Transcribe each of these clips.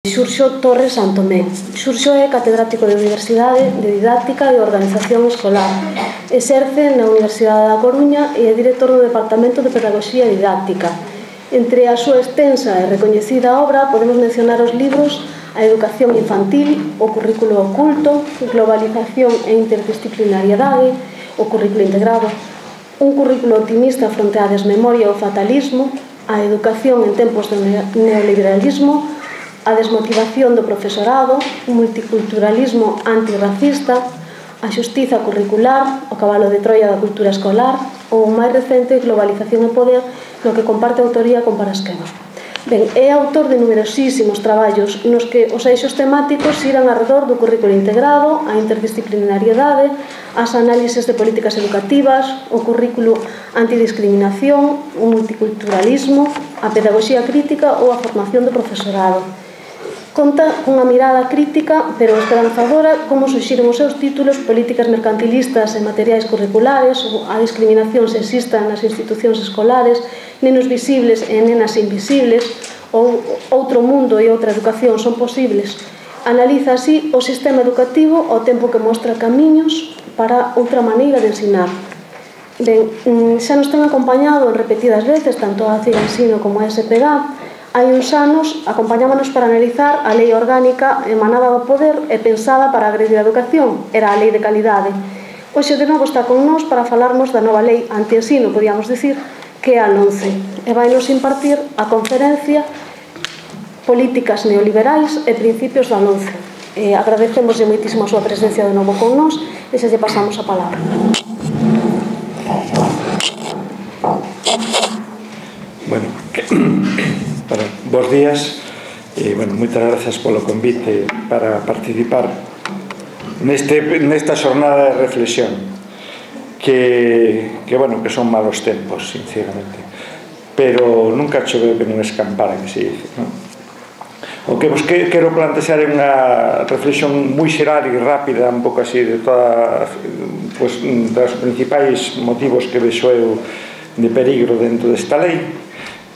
Xurxo Torres Santomé. Xurxo é catedrático de Universidade de Didáctica e Organización Escolar. Exerce na Universidade da Coruña e é director do Departamento de Pedagogía e Didáctica. Entre a súa extensa e recoñecida obra podemos mencionar os libros A Educación Infantil, O Currículo Oculto, Globalización e Interdisciplinariedade, O Currículo Integrado, Un currículo optimista fronte á desmemoria e o fatalismo, A Educación en tempos do neoliberalismo, A desmotivación do profesorado, o multiculturalismo antirracista, a xustiza curricular, o cabalo de Troia da cultura escolar ou o máis recente Globalización e poder, no que comparte autoría con Parasqueva. Ben, é autor de numerosísimos traballos nos que os eixos temáticos giran alrededor do currículo integrado, a interdisciplinariedade, as análises de políticas educativas, o currículo antidiscriminación, o multiculturalismo, a pedagogía crítica ou a formación do profesorado. Conta cunha mirada crítica, pero esperanzadora, como suxiren os seus títulos Políticas mercantilistas e materiais curriculares, a discriminación sexista nas institucións escolares, nenos visibles e nenas invisibles, ou Outro mundo e outra educación son posibles. Analiza así o sistema educativo ao tempo que mostra camiños para outra maneira de ensinar. Ben, xa nos ten acompañado en repetidas veces, tanto a CIG Ensino como a SPG. Hai uns anos acompañámonos para analizar a lei orgánica emanada do poder e pensada para agredir a educación, era a lei de calidade. Hoxe de novo está con nós para falarnos da nova lei antiensino, podíamos dicir, que é a LOMCE, e vai nos impartir a conferencia Políticas neoliberais e principios da LOMCE. Agradecemoslle moitísimo a súa presencia de novo con nós e xa lle pasamos a palabra. Bueno, bos días e, moitas grazas polo convite para participar nesta xornada de reflexión que son malos tempos, sinceramente, pero nunca choveu que non escampara, que se dice, non? O que vos quero plantear é unha reflexión moi xeral e rápida, un pouco así de todas, dos principais motivos que vexo eu de peligro dentro desta lei,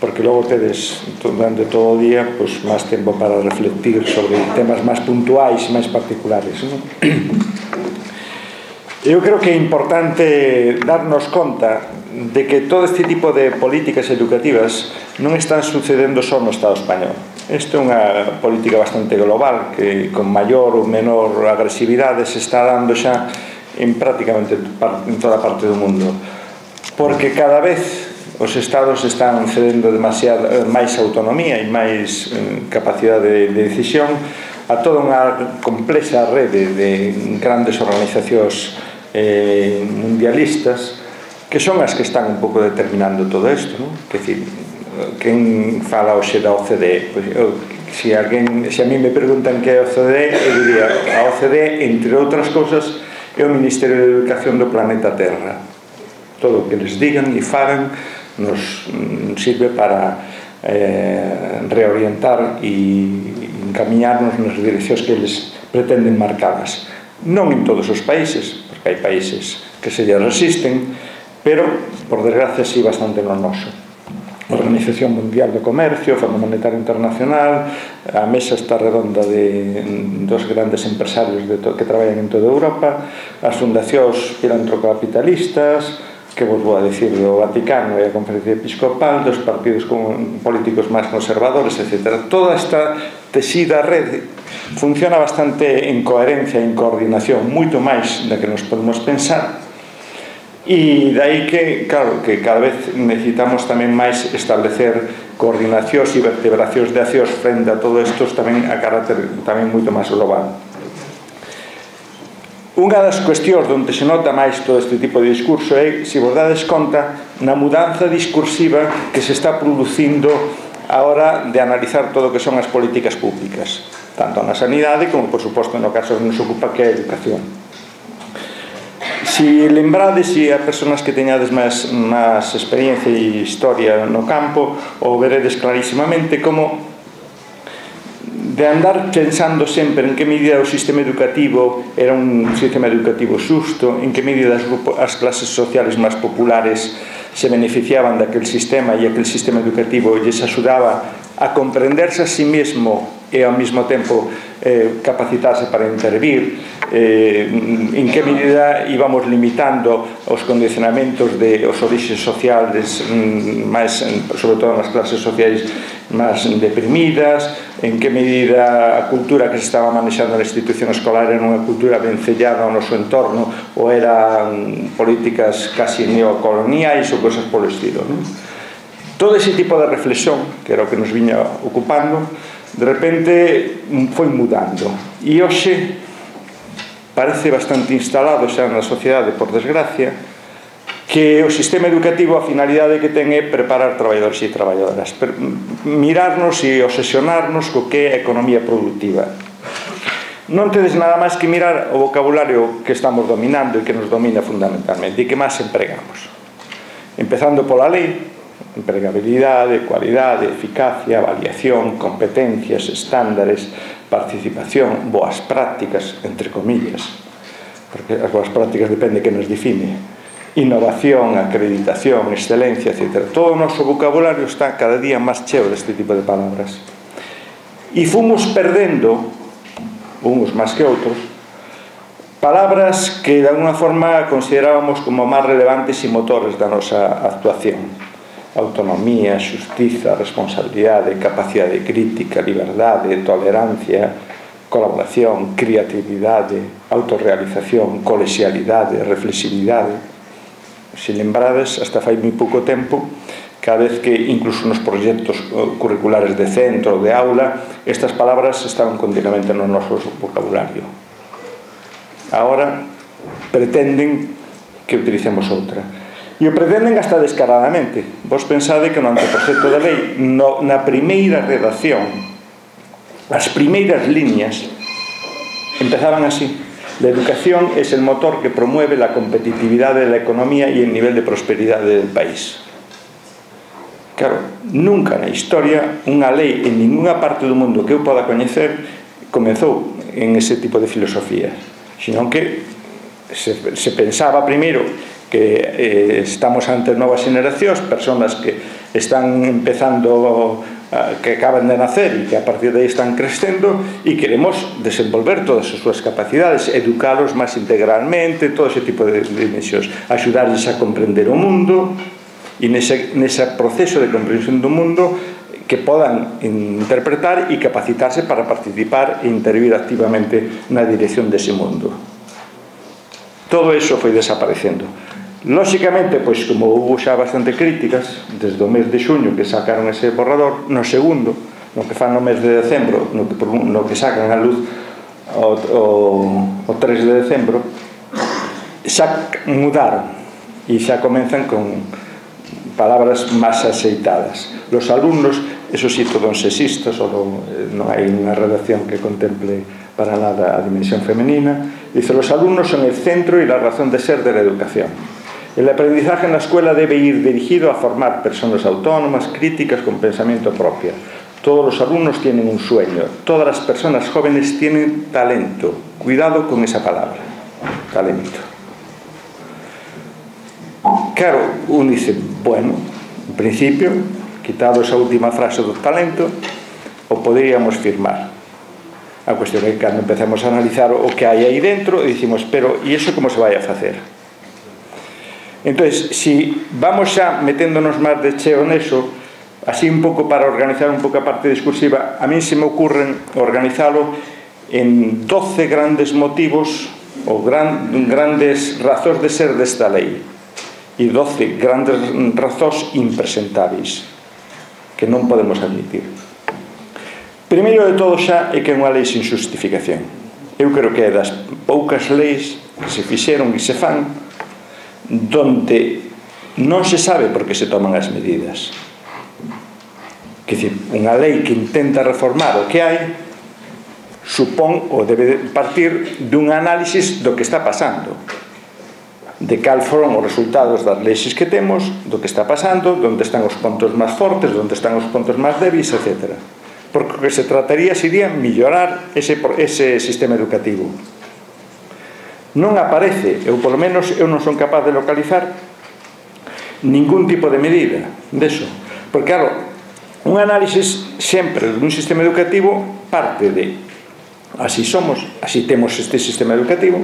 porque logo tedes durante todo o día máis tempo para reflectir sobre temas máis puntuais e máis particulares, non? Eu creo que é importante darnos conta de que todo este tipo de políticas educativas non están sucedendo só no Estado español. Isto é unha política bastante global que con maior ou menor agresividade se está dando xa en prácticamente en toda parte do mundo, porque cada vez os estados están cedendo demasiada máis autonomía e máis capacidade de decisión a toda unha complexa rede de grandes organizacións mundialistas que son as que están un pouco determinando todo isto, non? Que dicir, quen fala hoxe da OCDE? Se a mí me preguntan que é a OCDE, eu diría a OCDE, entre outras cousas, é o Ministerio de Educación do planeta Terra. Todo o que les digan e fagan nos sirve para reorientar e encamiñarnos nas direccións que eles pretenden marcadas. Non en todos os países, porque hai países que se lle resisten, pero, por desgracia, sí bastante no noso. A Organización Mundial do Comercio, o Fondo Monetario Internacional, a mesa está redonda de dos grandes empresarios que traballan en toda Europa, as fundacións filantropicapitalistas, que vos vou a dicir do Vaticano e a Conferencia Episcopal, dos partidos políticos máis conservadores, etc. Toda esta texida rede funciona bastante en coherencia e en coordinación, moito máis da que nos podemos pensar, e dai que, claro, que cada vez necesitamos tamén máis establecer coordinacións e vertebracións de accións frente a todo isto tamén a carácter tamén moito máis global. Unha das cuestións onde se nota máis todo este tipo de discurso é, se vos dades conta, na mudanza discursiva que se está producindo a hora de analizar todo o que son as políticas públicas, tanto na sanidade como, por suposto, no caso que nos ocupa, que é a educación. Se lembrades, e a persoas que teñades máis experiencia e historia no campo, ou veredes clarísimamente como de andar pensando sempre en que medida o sistema educativo era un sistema educativo xusto, en que medida as clases sociales máis populares se beneficiaban daquel sistema e aquel sistema educativo lles axudaba a comprenderse a sí mesmo e ao mesmo tempo capacitarse para intervir, en que medida íbamos limitando os condicionamentos dos orixes sociales, sobre todo nas clases sociais máis deprimidas, en que medida a cultura que se estaba manexando na institución escolar era unha cultura vencellada ao noso entorno ou eran políticas casi neocoloniais ou cosas polo estilo. Todo ese tipo de reflexión, que era o que nos viña ocupando, de repente foi mudando. E hoxe parece bastante instalado xa na sociedade, por desgracia, que o sistema educativo a finalidade que ten é preparar traballadores e traballadoras, mirarnos e obsesionarnos co que é a economía productiva. Non tedes nada máis que mirar o vocabulario que estamos dominando e que nos domina fundamentalmente e que máis empregamos. Empezando pola lei, empregabilidade, cualidade, eficacia, avaliación, competencias, estándares, participación, boas prácticas, entre comillas, porque as boas prácticas depende que nos define, innovación, acreditación, excelencia, etc. Todo o noso vocabulario está cada día máis cheo deste tipo de palabras. E fomos perdendo, uns máis que outros, palabras que de alguna forma considerábamos como máis relevantes e motores da nosa actuación. Autonomía, xustiza, responsabilidade, capacidade crítica, liberdade, tolerancia, colaboración, creatividade, autorrealización, colexialidade, reflexividade. Se lembrades, hasta fai moi pouco tempo, cada vez que incluso nos proxectos curriculares de centro, de aula, estas palabras estaban continuamente no noso vocabulario. Agora pretenden que utilicemos outra. E o pretenden hasta descaradamente. Vos pensade que no anteproxecto da lei, na primeira redacción, as primeiras líneas empezaban así: la educación es el motor que promueve la competitividad de la economía y el nivel de prosperidad del país. Claro, nunca na historia unha lei en ninguna parte do mundo que eu poda coñecer comezou en ese tipo de filosofía, sino que se pensaba primeiro que estamos ante novas generacións, personas que están empezando, que acaban de nacer e que a partir de aí están crecendo, e queremos desenvolver todas as súas capacidades, educalos máis integralmente, todo ese tipo de dimensións, axudarles a comprender o mundo, e nese proceso de comprensión do mundo que podan interpretar e capacitarse para participar e intervir activamente na dirección dese mundo. Todo eso foi desaparecendo. Lóxicamente, pois como houve xa bastante críticas desde o mes de xuño que sacaron ese borrador, no segundo, no que fan no mes de decembro, no que sacan a luz o 3 de decembro, xa mudaron e xa comenzan con palabras máis aceitadas. Los alumnos, eso sí, todo sexista, solo non hai unha redacción que contemple para nada a dimensión femenina. Dice: los alumnos son el centro y la razón de ser de la educación. El aprendizaje en la escuela debe ir dirigido a formar personas autónomas, críticas, con pensamiento propio. Todos los alumnos tienen un sueño. Todas las personas jóvenes tienen talento. Cuidado con esa palabra, talento. Claro, uno dice, bueno, en principio, quitado esa última frase do talento, o poderíamos firmar. A cuestión é que cando empezamos a analizar o que hai aí dentro, dicimos, pero, e iso como se vai a facer? Entonces, si vamos xa meténdonos máis de cheo neso, así un pouco para organizar un pouco a parte discursiva, a mí se me ocurren organizalo en 12 grandes motivos ou grandes razóns de ser desta lei e 12 grandes razóns impresentáveis que non podemos admitir. Primeiro de todo xa é que é unha lei sin justificación. Eu creo que é das poucas leis que se fixeron e se fan donde non se sabe por que se toman as medidas. Quer dizer, unha lei que intenta reformar o que hai supón ou debe partir dun análisis do que está pasando, de cal foron os resultados das leis que temos, do que está pasando, onde están os puntos máis fortes, onde están os puntos máis débiles, etc. Porque o que se trataría sería mellorar ese sistema educativo. Non aparece, eu polo menos eu non son capaz de localizar ningún tipo de medida deso, porque claro, un análisis sempre dun sistema educativo parte de así somos, así temos este sistema educativo,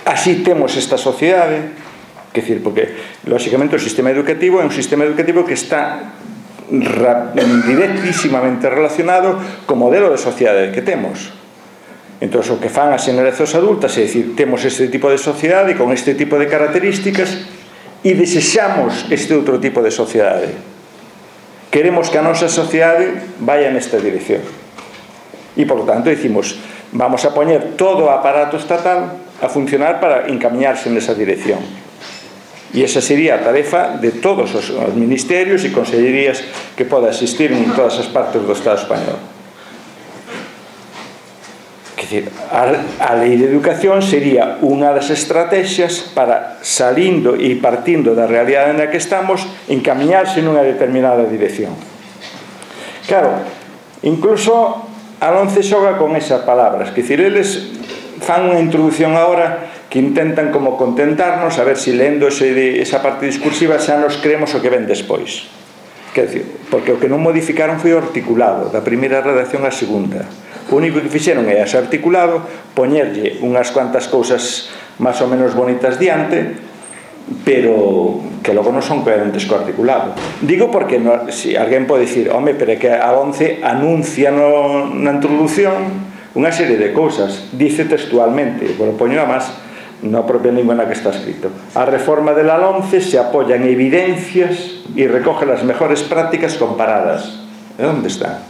así temos esta sociedade, que decir, porque lógicamente o sistema educativo é un sistema educativo que está directísimamente relacionado co modelo de sociedade que temos. Entón, o que fan as xeracións adultas é dicir, temos este tipo de sociedade con este tipo de características e desexamos este outro tipo de sociedade. Queremos que a nosa sociedade vaya nesta dirección. E, por lo tanto, decimos, vamos a poñer todo o aparato estatal a funcionar para encamiñarse nesa dirección. E esa sería a tarefa de todos os ministerios e consellerías que poda existir en todas as partes do Estado español. Quer dizer, a lei de educación sería unha das estrategias para, salindo e partindo da realidade na que estamos, encamiñarse nunha determinada dirección. Claro, incluso a LOMCE xoga con esas palabras, que decir, eles fan unha introducción agora que intentan como contentarnos, a ver se lendo esa parte discursiva xa nos creemos o que ven despois. Quer decir, porque o que non modificaron foi o articulado, da primeira redacción á segunda. O único que fixeron é ese articulado, poñerlle unhas cuantas cousas máis ou menos bonitas diante, pero que logo non son coherentes co articulado. Digo porque si alguén pode dicir, home, pero é que a ONCE anuncia na introducción unha serie de cousas, dice textualmente, bueno, poño a máis na propia lingua na que está escrito: a reforma de la LOMCE se apoya en evidencias e recoge las mejores prácticas comparadas. ¿De onde está?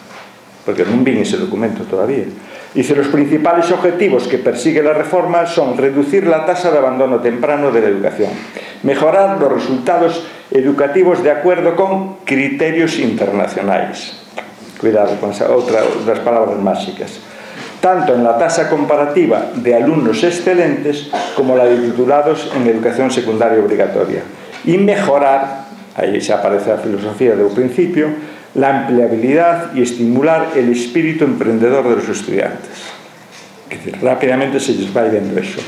Porque non vin ese documento todavía. Dice, los principales objetivos que persigue la reforma son reducir la tasa de abandono temprano de la educación, mejorar los resultados educativos de acuerdo con criterios internacionales. Cuidado con esa otra de las palabras mágicas. Tanto en la tasa comparativa de alumnos excelentes como la de titulados en educación secundaria obligatoria. Y mejorar, ahí se aparece la filosofía del principio, la empleabilidad y estimular el espíritu emprendedor de los estudiantes. Es decir, rápidamente se les va viendo eso.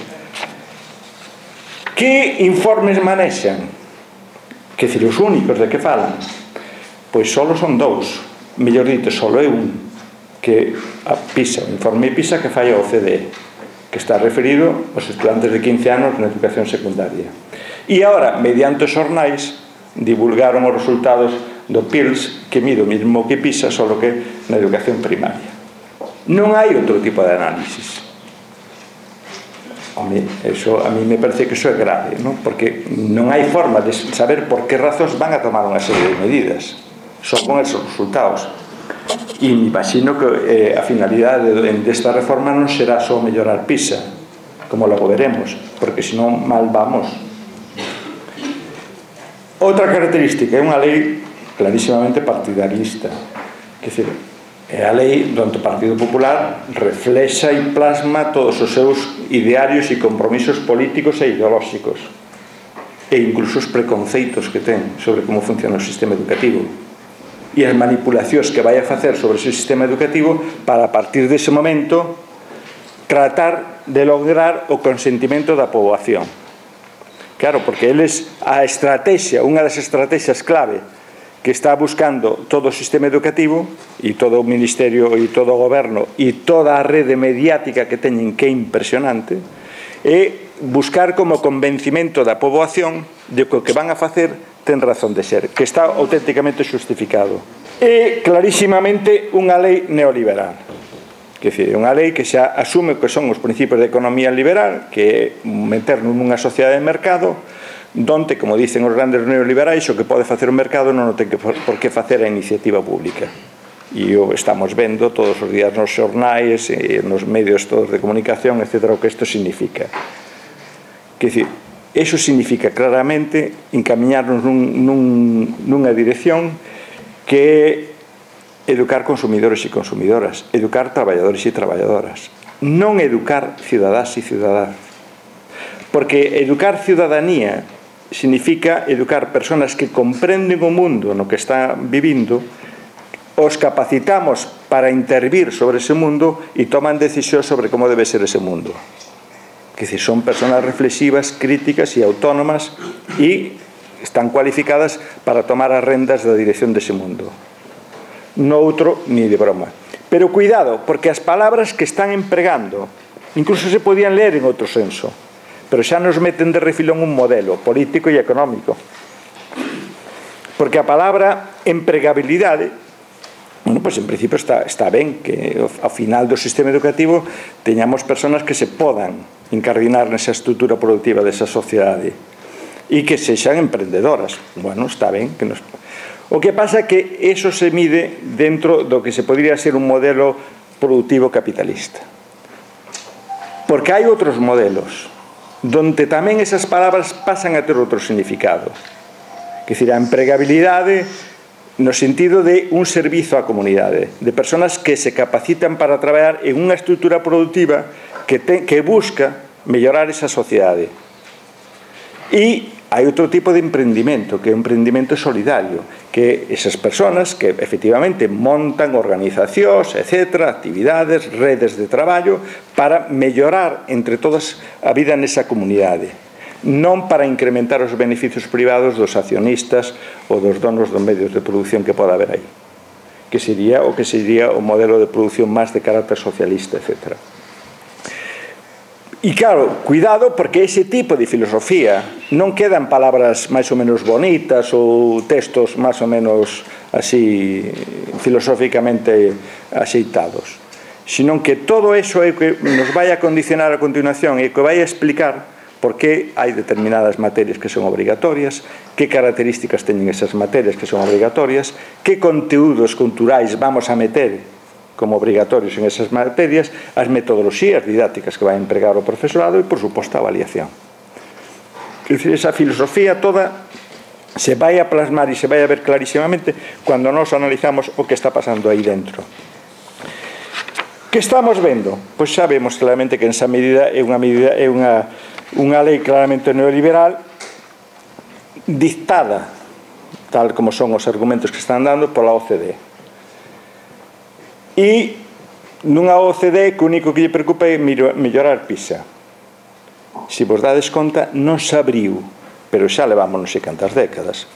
¿Qué informes manexan? Que decir, os únicos de que falan? Pois solo son dous, mellor dito, solo é un, que a PISA, o informe PISA que fai a OCDE, que está referido aos estudantes de 15 anos na educación secundaria. E agora, mediante os xornais, divulgaron os resultados do PIRLS, que mide o mismo que PISA, solo que na educación primaria. Non hai outro tipo de análisis. Eso, a mí me parece que eso é grave, ¿no? Porque non hai forma de saber por que razóns van a tomar unha serie de medidas. Só con esos resultados. E me imagino que a finalidade desta reforma non será só mellorar PISA, como logo veremos, porque senón mal vamos. Outra característica é unha lei clarísimamente partidarista, que decir, é a lei onde o Partido Popular reflexa e plasma todos os seus idearios e compromisos políticos e ideolóxicos, e incluso os preconceitos que ten sobre como funciona o sistema educativo e as manipulacións que vai a facer sobre o seu sistema educativo para, a partir dese momento, tratar de lograr o consentimento da poboación. Claro, porque eles, a estrategia, unha das estrategias clave que está buscando todo o sistema educativo e todo o ministerio e todo o goberno e toda a rede mediática que teñen, que é impresionante, é buscar como convencimento da poboación de que o que van a facer ten razón de ser, que está auténticamente justificado. É clarísimamente unha lei neoliberal, que é unha lei que xa asume que son os principios de economía liberal, que é meternos nunha sociedade de mercado, donde, como dicen os grandes neoliberais, o que pode facer o mercado non o ten por que facer a iniciativa pública. E o estamos vendo todos os días nos xornais, nos medios todos de comunicación, etc., o que isto significa. Que decir, eso significa claramente encamiñarnos nunha dirección que é educar consumidores e consumidoras, educar traballadores e traballadoras, non educar cidadás e cidadás. Porque educar ciudadanía significa educar persoas que comprenden o mundo no que está vivindo, os capacitamos para intervir sobre ese mundo e toman decisións sobre como debe ser ese mundo. Que son persoas reflexivas, críticas e autónomas e están cualificadas para tomar as rendas da dirección dese mundo. No outro, ni de broma. Pero cuidado, porque as palabras que están empregando incluso se podían ler en outro senso, pero xa nos meten de refilón un modelo político e económico. Porque a palabra empregabilidade, bueno, pois en principio está ben que ao final do sistema educativo teñamos persoas que se podan encardinar nesa estrutura productiva desa sociedade e que sexan emprendedoras. Bueno, está ben que nos... O que pasa é que eso se mide dentro do que se podría ser un modelo productivo capitalista. Porque hai outros modelos donde tamén esas palabras pasan a ter outro significado. Que decir, a empregabilidade no sentido de un servizo á comunidade, de persoas que se capacitan para traballar en unha estrutura productiva que busca mellorar esa sociedade. E hai outro tipo de emprendimento, que é un emprendimento solidario, que esas persoas que efectivamente montan organizacións, etc., actividades, redes de traballo, para mellorar entre todas a vida nesa comunidade. Non para incrementar os beneficios privados dos accionistas ou dos donos dos medios de produción que poda haber aí, que sería o modelo de produción máis de carácter socialista, etc. E claro, cuidado, porque ese tipo de filosofía non quedan palabras máis ou menos bonitas ou textos máis ou menos así filosóficamente axeitados, sino que todo eso é que nos vai a condicionar a continuación e que vai a explicar por que hai determinadas materias que son obrigatorias, que características teñen esas materias que son obrigatorias, que conteúdos culturais vamos a meter como obrigatorios en esas materias, as metodoloxías didácticas que vai a empregar o profesorado e, por suposto, a avaliación. Quer dizer, esa filosofía toda se vai a plasmar e se vai a ver clarísimamente cando nos analizamos o que está pasando aí dentro. Que estamos vendo? Pois xa vemos claramente que en esa medida é unha lei claramente neoliberal dictada, tal como son os argumentos que están dando, pola OCDE. E nunha OCDE que o único que lle preocupa é mellorar PISA. Se vos dades conta, non se abriu, pero xa levamos non sei cantas décadas.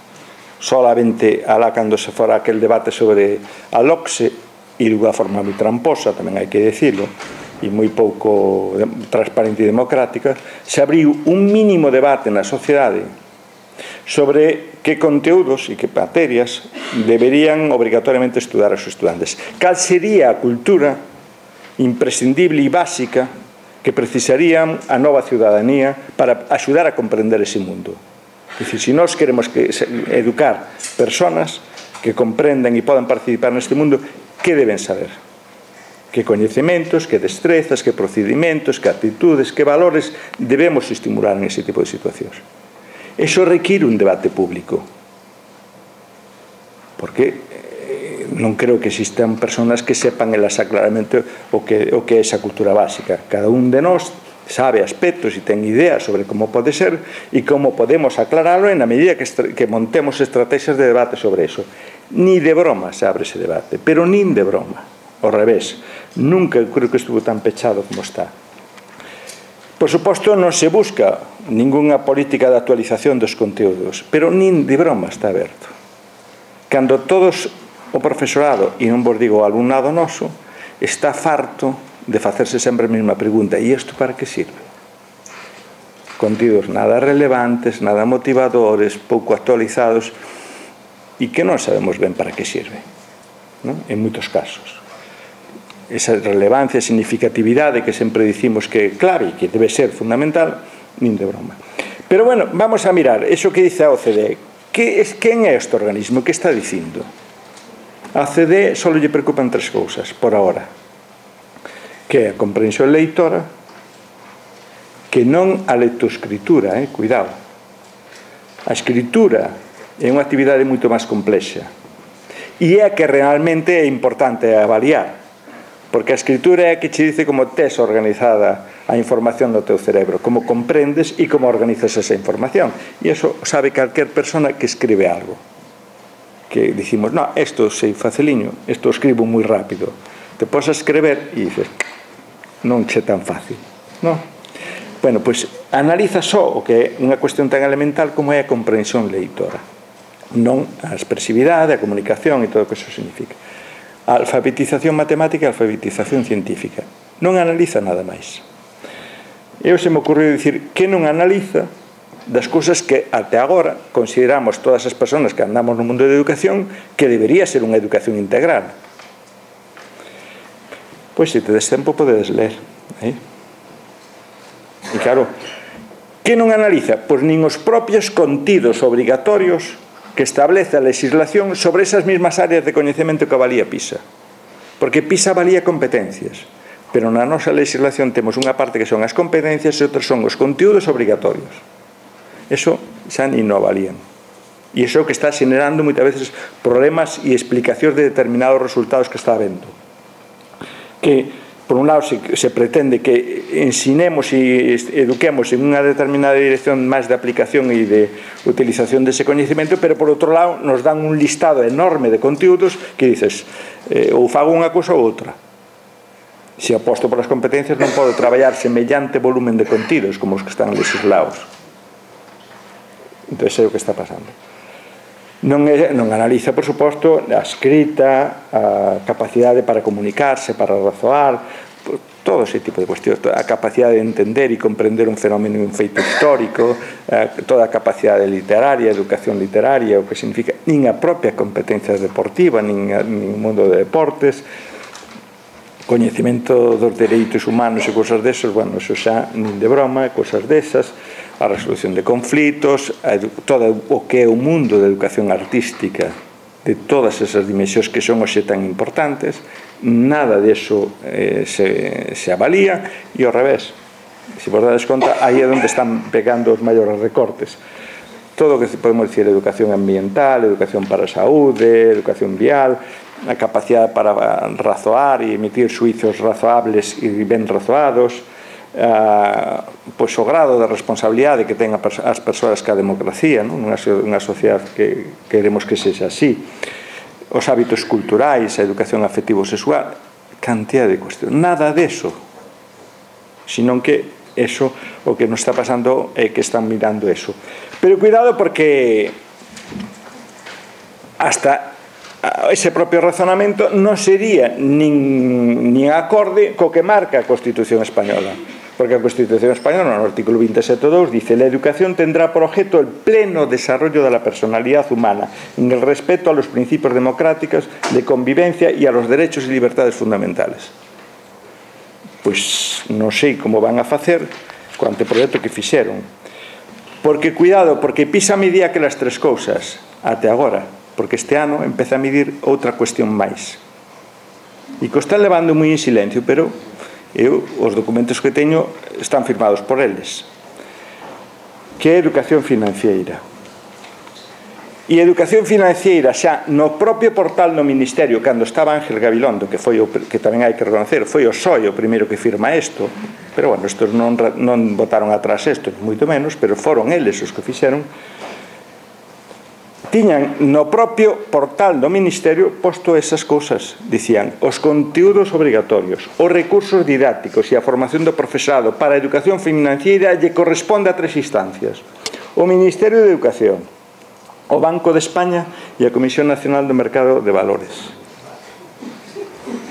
Solamente alá cando se fora aquel debate sobre a LOCSE, e de unha forma moi tramposa, tamén hai que decirlo, e moi pouco transparente e democrática, se abriu un mínimo debate na sociedade sobre que conteúdos e que materias deberían obrigatoriamente estudar os estudantes. Cal sería a cultura imprescindible e básica que precisarían a nova ciudadanía para axudar a comprender ese mundo. É dicir, se nós queremos educar persoas que comprendan e podan participar neste mundo, que deben saber? Que coñecementos, que destrezas, que procedimentos, que actitudes, que valores debemos estimular en ese tipo de situacións. Eso require un debate público, porque non creo que existan persoas que sepan elas claramente o que é esa cultura básica. Cada un de nós sabe aspectos e ten ideas sobre como pode ser e como podemos aclararlo en a medida que montemos estrategias de debate sobre eso. Ni de broma se abre ese debate, pero nin de broma, ao revés. Nunca creo que estuvo tan pechado como está. Por suposto, non se busca ningunha política de actualización dos conteúdos, pero nin de broma está aberto. Cando todos o profesorado, e non vos digo o alumnado noso, está farto de facerse sempre a mesma pregunta: e isto para que sirve? Contidos nada relevantes, nada motivadores, pouco actualizados, e que non sabemos ben para que sirve, non? En moitos casos. Esa relevancia e significatividade que sempre dicimos que é clave e que debe ser fundamental, nin de broma. Pero, bueno, vamos a mirar eso que dice a OCDE. Quen é este organismo? Que está dicindo? A OCDE só lle preocupan tres cousas, por ahora. Que é a comprensión lectora, que non a lectoescritura, cuidado. A escritura é unha actividade moito máis complexa. E é a que realmente é importante avaliar. Porque a escritura é a que che dice como tes organizada a información do teu cerebro, como comprendes e como organizas esa información. E iso sabe calquer persona que escribe algo. Que dicimos, no, isto sei faciliño, isto escribo moi rápido. Te pos a escrever e dices, non che tan fácil, non? Bueno, pois analiza só o que é unha cuestión tan elemental como é a comprensión lectora, non a expresividade, a comunicación e todo o que eso significa. a alfabetización matemática e a alfabetización científica. Non analiza nada máis. Eu se me ocurriu dicir que non analiza das cousas que até agora consideramos todas as persoas que andamos no mundo da educación que debería ser unha educación integral. Pois se tedes tempo podedes ler. E claro, que non analiza? Pois nin os propios contidos obrigatorios que establece a legislación sobre esas mismas áreas de coñecemento que avalía PISA. Porque PISA avalía competencias, pero na nosa legislación temos unha parte que son as competencias e outras son os contidos obrigatorios. Eso xa nin no avalían. E iso é o que está generando moitas veces problemas e explicacións de determinados resultados que está habendo. Que, por un lado, se pretende que ensinemos e eduquemos en unha determinada dirección máis de aplicación e de utilización dese coñecemento, pero, por outro lado, nos dan un listado enorme de conteúdos que dices, ou fago unha cousa ou outra. Se aposto por as competencias non podo traballar semellante volumen de contidos como os que están legislados. Entón, é o que está pasando. Non analiza, por suposto, a escrita, a capacidade para comunicarse, para razoar, todo ese tipo de cuestións, a capacidade de entender e comprender un fenómeno, un feito histórico, toda a capacidade literaria, educación literaria, o que significa, nin a propia competencia deportiva, nin o mundo de deportes, coñecemento dos dereitos humanos e cousas desos, bueno, eso xa nin de broma, cousas desas, a resolución de conflitos, todo o que é o mundo da educación artística, de todas esas dimensións que son hoxe tan importantes, nada deso se avalía, e ao revés, se vos dades conta, aí é onde están pegando os maiores recortes. Todo o que podemos dicir, educación ambiental, educación para a saúde, educación vial, a capacidade para razoar e emitir xuicios razoables e ben razoados, pois o grado de responsabilidade que ten as persoas que a democracia, nunha sociedade que queremos que sexa así, os hábitos culturais, a educación afectivo-sexual, cantidad de cuestións, nada deso, senón que eso, o que nos está pasando é que están mirando eso. Pero cuidado porque hasta ese propio razonamento non sería nin acorde co que marca a Constitución Española. Porque a Constitución Española, no artículo 27.2, dice: la educación tendrá por objeto el pleno desarrollo de la personalidad humana, en el respeto a los principios democráticos de convivencia y a los derechos y libertades fundamentales. Pois non sei como van a facer co anteproyecto que fixeron. Porque, cuidado, porque PISA midía aquelas tres cousas até agora, porque este ano empeza a medir outra cuestión máis. E que o están levando moi en silencio, pero os documentos que teño están firmados por eles, que é educación financiera. E educación financiera xa no propio portal do Ministerio, cando estaba Ángel Gabilondo, que tamén hai que reconocer, foi o PSOE o primeiro que firma isto, pero bueno, estos non botaron atrás isto, moito menos, pero foron eles os que fixeron. Tiñan no propio portal do Ministerio posto esas cousas. Dicían: os conteúdos obrigatorios, os recursos didácticos e a formación do profesorado para a educación financiera lle corresponde a tres instancias: o Ministerio de Educación, o Banco de España e a Comisión Nacional do Mercado de Valores.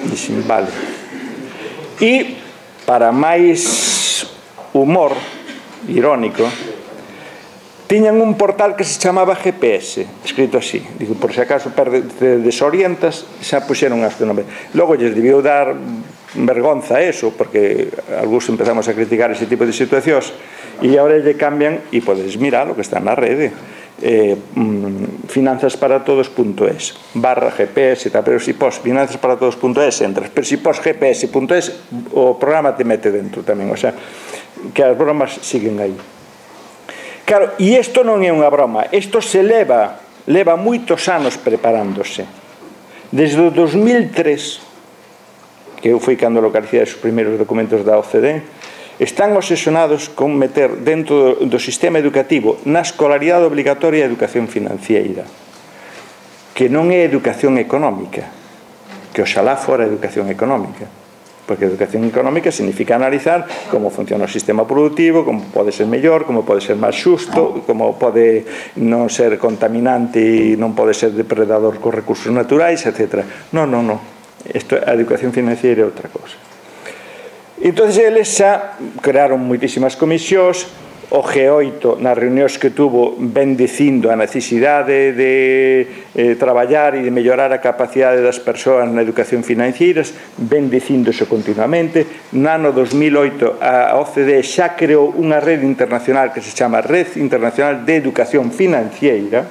Dixen, vale. E, para máis humor irónico, tiñan un portal que se chamaba GPS, escrito así. Digo, por se acaso te desorientas, xa puxeron este nome. Logo lles debiu dar vergonza eso, porque algúns empezamos a criticar ese tipo de situacións, e agora lle cambian, e podes mirar o que está na rede, finanzasparatodos.es /GPS, pero si pos finanzasparatodos.es entras, pero si pos gps.es o programa te mete dentro tamén, o sea, que as bromas siguen aí. Claro, e isto non é unha broma, isto se leva moitos anos preparándose. Desde o 2003, que eu fui cando localicei os primeiros documentos da OCDE, están obsesionados con meter dentro do sistema educativo, na escolaridade obligatoria, a educación financiera, que non é educación económica, que oxalá fora educación económica. Porque a educación económica significa analizar como funciona o sistema productivo, como pode ser mellor, como pode ser máis xusto, como pode non ser contaminante e non pode ser depredador cos recursos naturais, etc. Non. A educación financiera é outra cosa. Entón, eles xa crearon moitísimas comisións. O G8, nas reunións que tuvo, ven dicindo a necesidade de traballar e de mellorar a capacidade das persoas na educación financeiras, ven dicindo iso continuamente. No ano 2008 a OCDE xa creou unha rede internacional que se chama Red Internacional de Educación Financiera,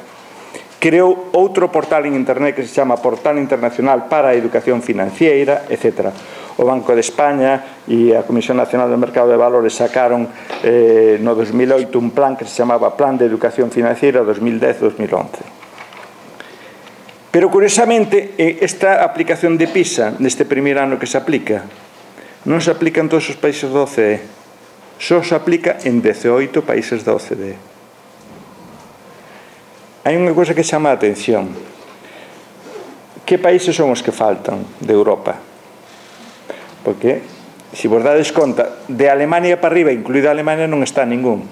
creou outro portal en internet que se chama Portal Internacional para a Educación Financiera, etc. O Banco de España e a Comisión Nacional do Mercado de Valores sacaron no 2008 un plan que se chamaba Plan de Educación Financiera 2010-2011. Pero, curiosamente, esta aplicación de PISA, neste primeiro ano que se aplica, non se aplica en todos os países da OCDE, só se aplica en 18 países da OCDE. Hai unha cosa que chama a atención. Que países son os que faltan de Europa? Porque, se vos dades conta, de Alemania para arriba, incluída Alemania, non está ningún.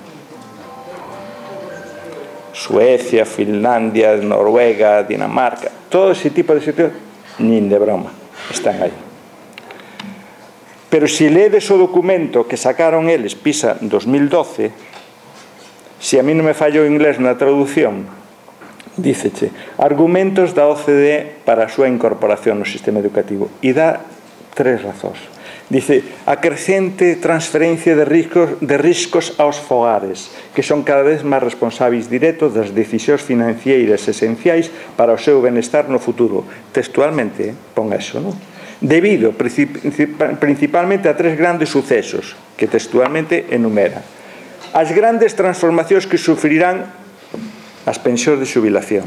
Suecia, Finlandia, Noruega, Dinamarca, todo ese tipo de sitios, nin de broma, están aí. Pero se ledes o documento que sacaron eles, PISA 2012, se a mí non me fallo o inglés na traducción, díceche, argumentos da OCDE para a súa incorporación no sistema educativo, e dá 3 razóns. Dice, a crecente transferencia de riscos aos fogares, que son cada vez máis responsáveis directos das decisións financeiras esenciais para o seu benestar no futuro. Textualmente, pon eso, non? Debido principalmente a 3 grandes sucesos, que textualmente enumera. As grandes transformacións que sufrirán as pensións de xubilación.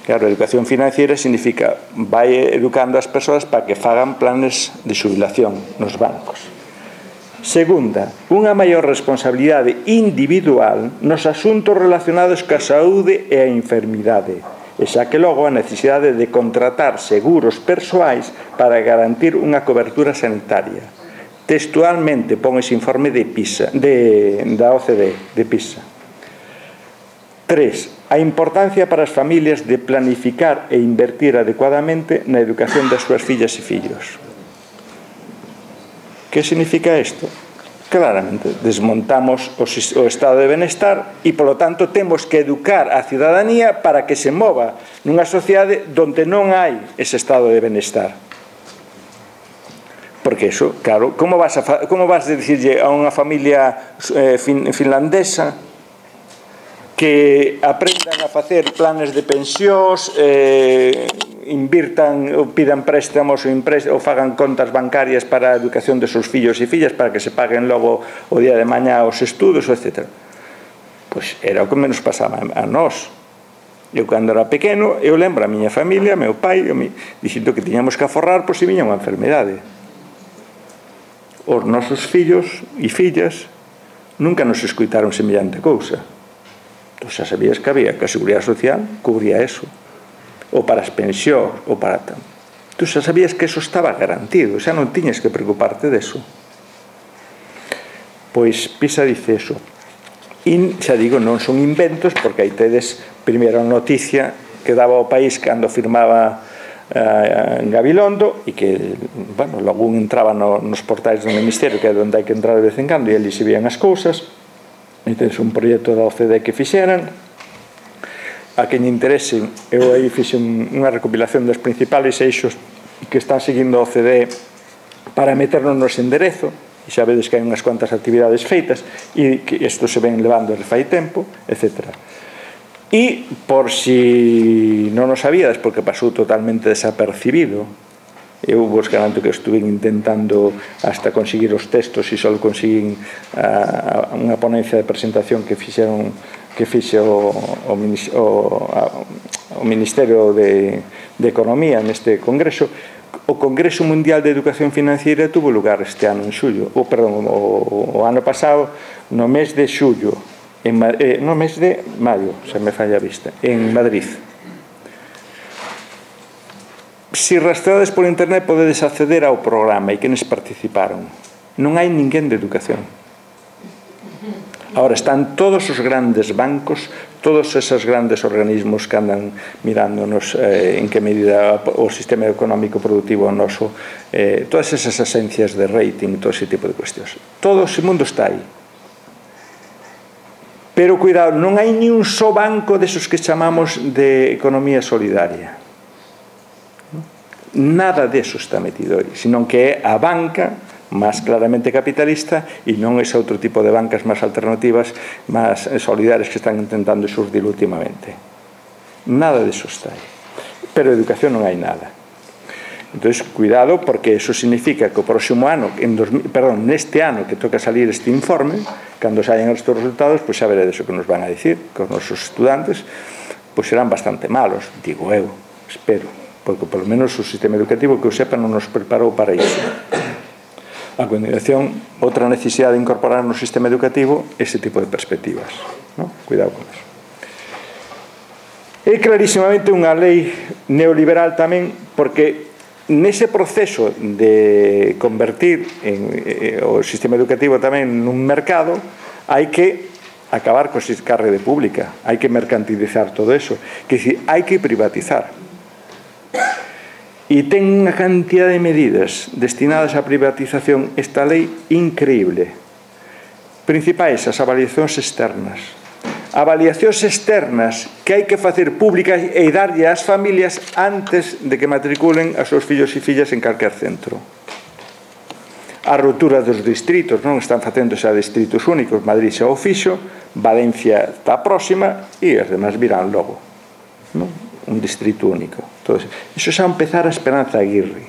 Claro, a educación financiera significa vai educando as persoas para que fagan planes de xubilación nos bancos. Segunda, unha maior responsabilidade individual nos asuntos relacionados ca saúde e a enfermidade, e xa que logo a necesidade de contratar seguros persoais para garantir unha cobertura sanitaria. Textualmente pon ese informe de PISA, da OCDE, de PISA. 3. A importancia para as familias de planificar e invertir adecuadamente na educación das súas fillas e fillos. Que significa isto? Claramente, desmontamos o estado de benestar e, polo tanto, temos que educar a cidadanía para que se mova nunha sociedade onde non hai ese estado de benestar. Porque iso, claro, como vas a dicirlle a unha familia finlandesa que aprendan a facer planes de pensións, invirtan ou pidan préstamos ou fagan contas bancarias para a educación de seus fillos e fillas para que se paguen logo o día de mañá os estudos, etc. Pois era o que menos pasaba a nós. Eu, cando era pequeno, eu lembro a miña familia, meu pai, dicindo que tiñamos que aforrar por se viña unha enfermedade. Os nosos fillos e fillas nunca nos escoitaron semellante cousa. Tú xa sabías que había que a Seguridade Social cubría eso, ou para as pensións, ou para tal. Tú xa sabías que eso estaba garantido, xa non tiñas que preocuparte deso. Pois PISA dice eso. E xa digo, non son inventos, porque aí tedes primeiro a noticia que daba o país cando firmaba en Gabilondo, e que, bueno, logo entraba nos portais do Ministerio, que é onde hai que entrar de vez en cando, e ali se vían as cousas. E tens un proxecto da OCDE que fixeran. A quen interese, eu aí fixe unha recopilación dos principales eixos que están seguindo a OCDE para meternos no enderezo, e xa vedes que hai unhas cuantas actividades feitas e que isto se ven levando desde fai tempo, etc. E por si non o sabíades, porque pasou totalmente desapercibido, eu vos garanto que estuve intentando hasta conseguir os textos e só conseguín unha ponencia de presentación que fixe o Ministerio de Economía neste congreso. O Congreso Mundial de Educación Financiera tuvo lugar este ano en xullo, o ano pasado, no mes de xullo, no mes de maio, se me falla a vista, en Madrid. Se rastreades por internet podedes acceder ao programa e quenes participaron. Non hai ninguén de educación. Ahora están todos os grandes bancos, todos esos grandes organismos que andan mirándonos en que medida o sistema económico productivo noso, todas esas agencias de rating, todo ese tipo de cuestións. Todo ese mundo está aí. Pero, cuidado, non hai ni un só banco desos que chamamos de economía solidaria. Nada deso está metido aí, senón que é a banca máis claramente capitalista e non ese outro tipo de bancas máis alternativas, máis solidarias que están intentando xurdir últimamente. Nada deso está aí. Pero educación non hai nada. Entón, cuidado, porque eso significa que o próximo ano, neste ano que toca salir este informe, cando saian estes resultados, pois xa veredes o que nos van a dicir, que os nosos estudantes pois serán bastante malos, digo eu, espero, porque polo menos o sistema educativo que eu sepa non nos preparou para iso. A continuación, outra necesidade de incorporar no sistema educativo ese tipo de perspectivas, ¿no? Cuidado con eso. É clarísimamente unha lei neoliberal tamén, porque nese proceso de convertir o sistema educativo tamén nun mercado, hai que acabar con a rede pública, hai que mercantilizar todo eso, que decir, hai que privatizar. E ten unha cantidad de medidas destinadas á privatización esta lei increíble. Principais, as avaliacións externas. Avaliacións externas que hai que facer públicas e darlle ás familias antes de que matriculen a seus fillos e fillas en calquer centro. A ruptura dos distritos, non están facéndose a distritos únicos, Madrid xa o fixo, Valencia está próxima e as demás virán logo, non? Un distrito único. Iso xa empezar a Esperanza Aguirre,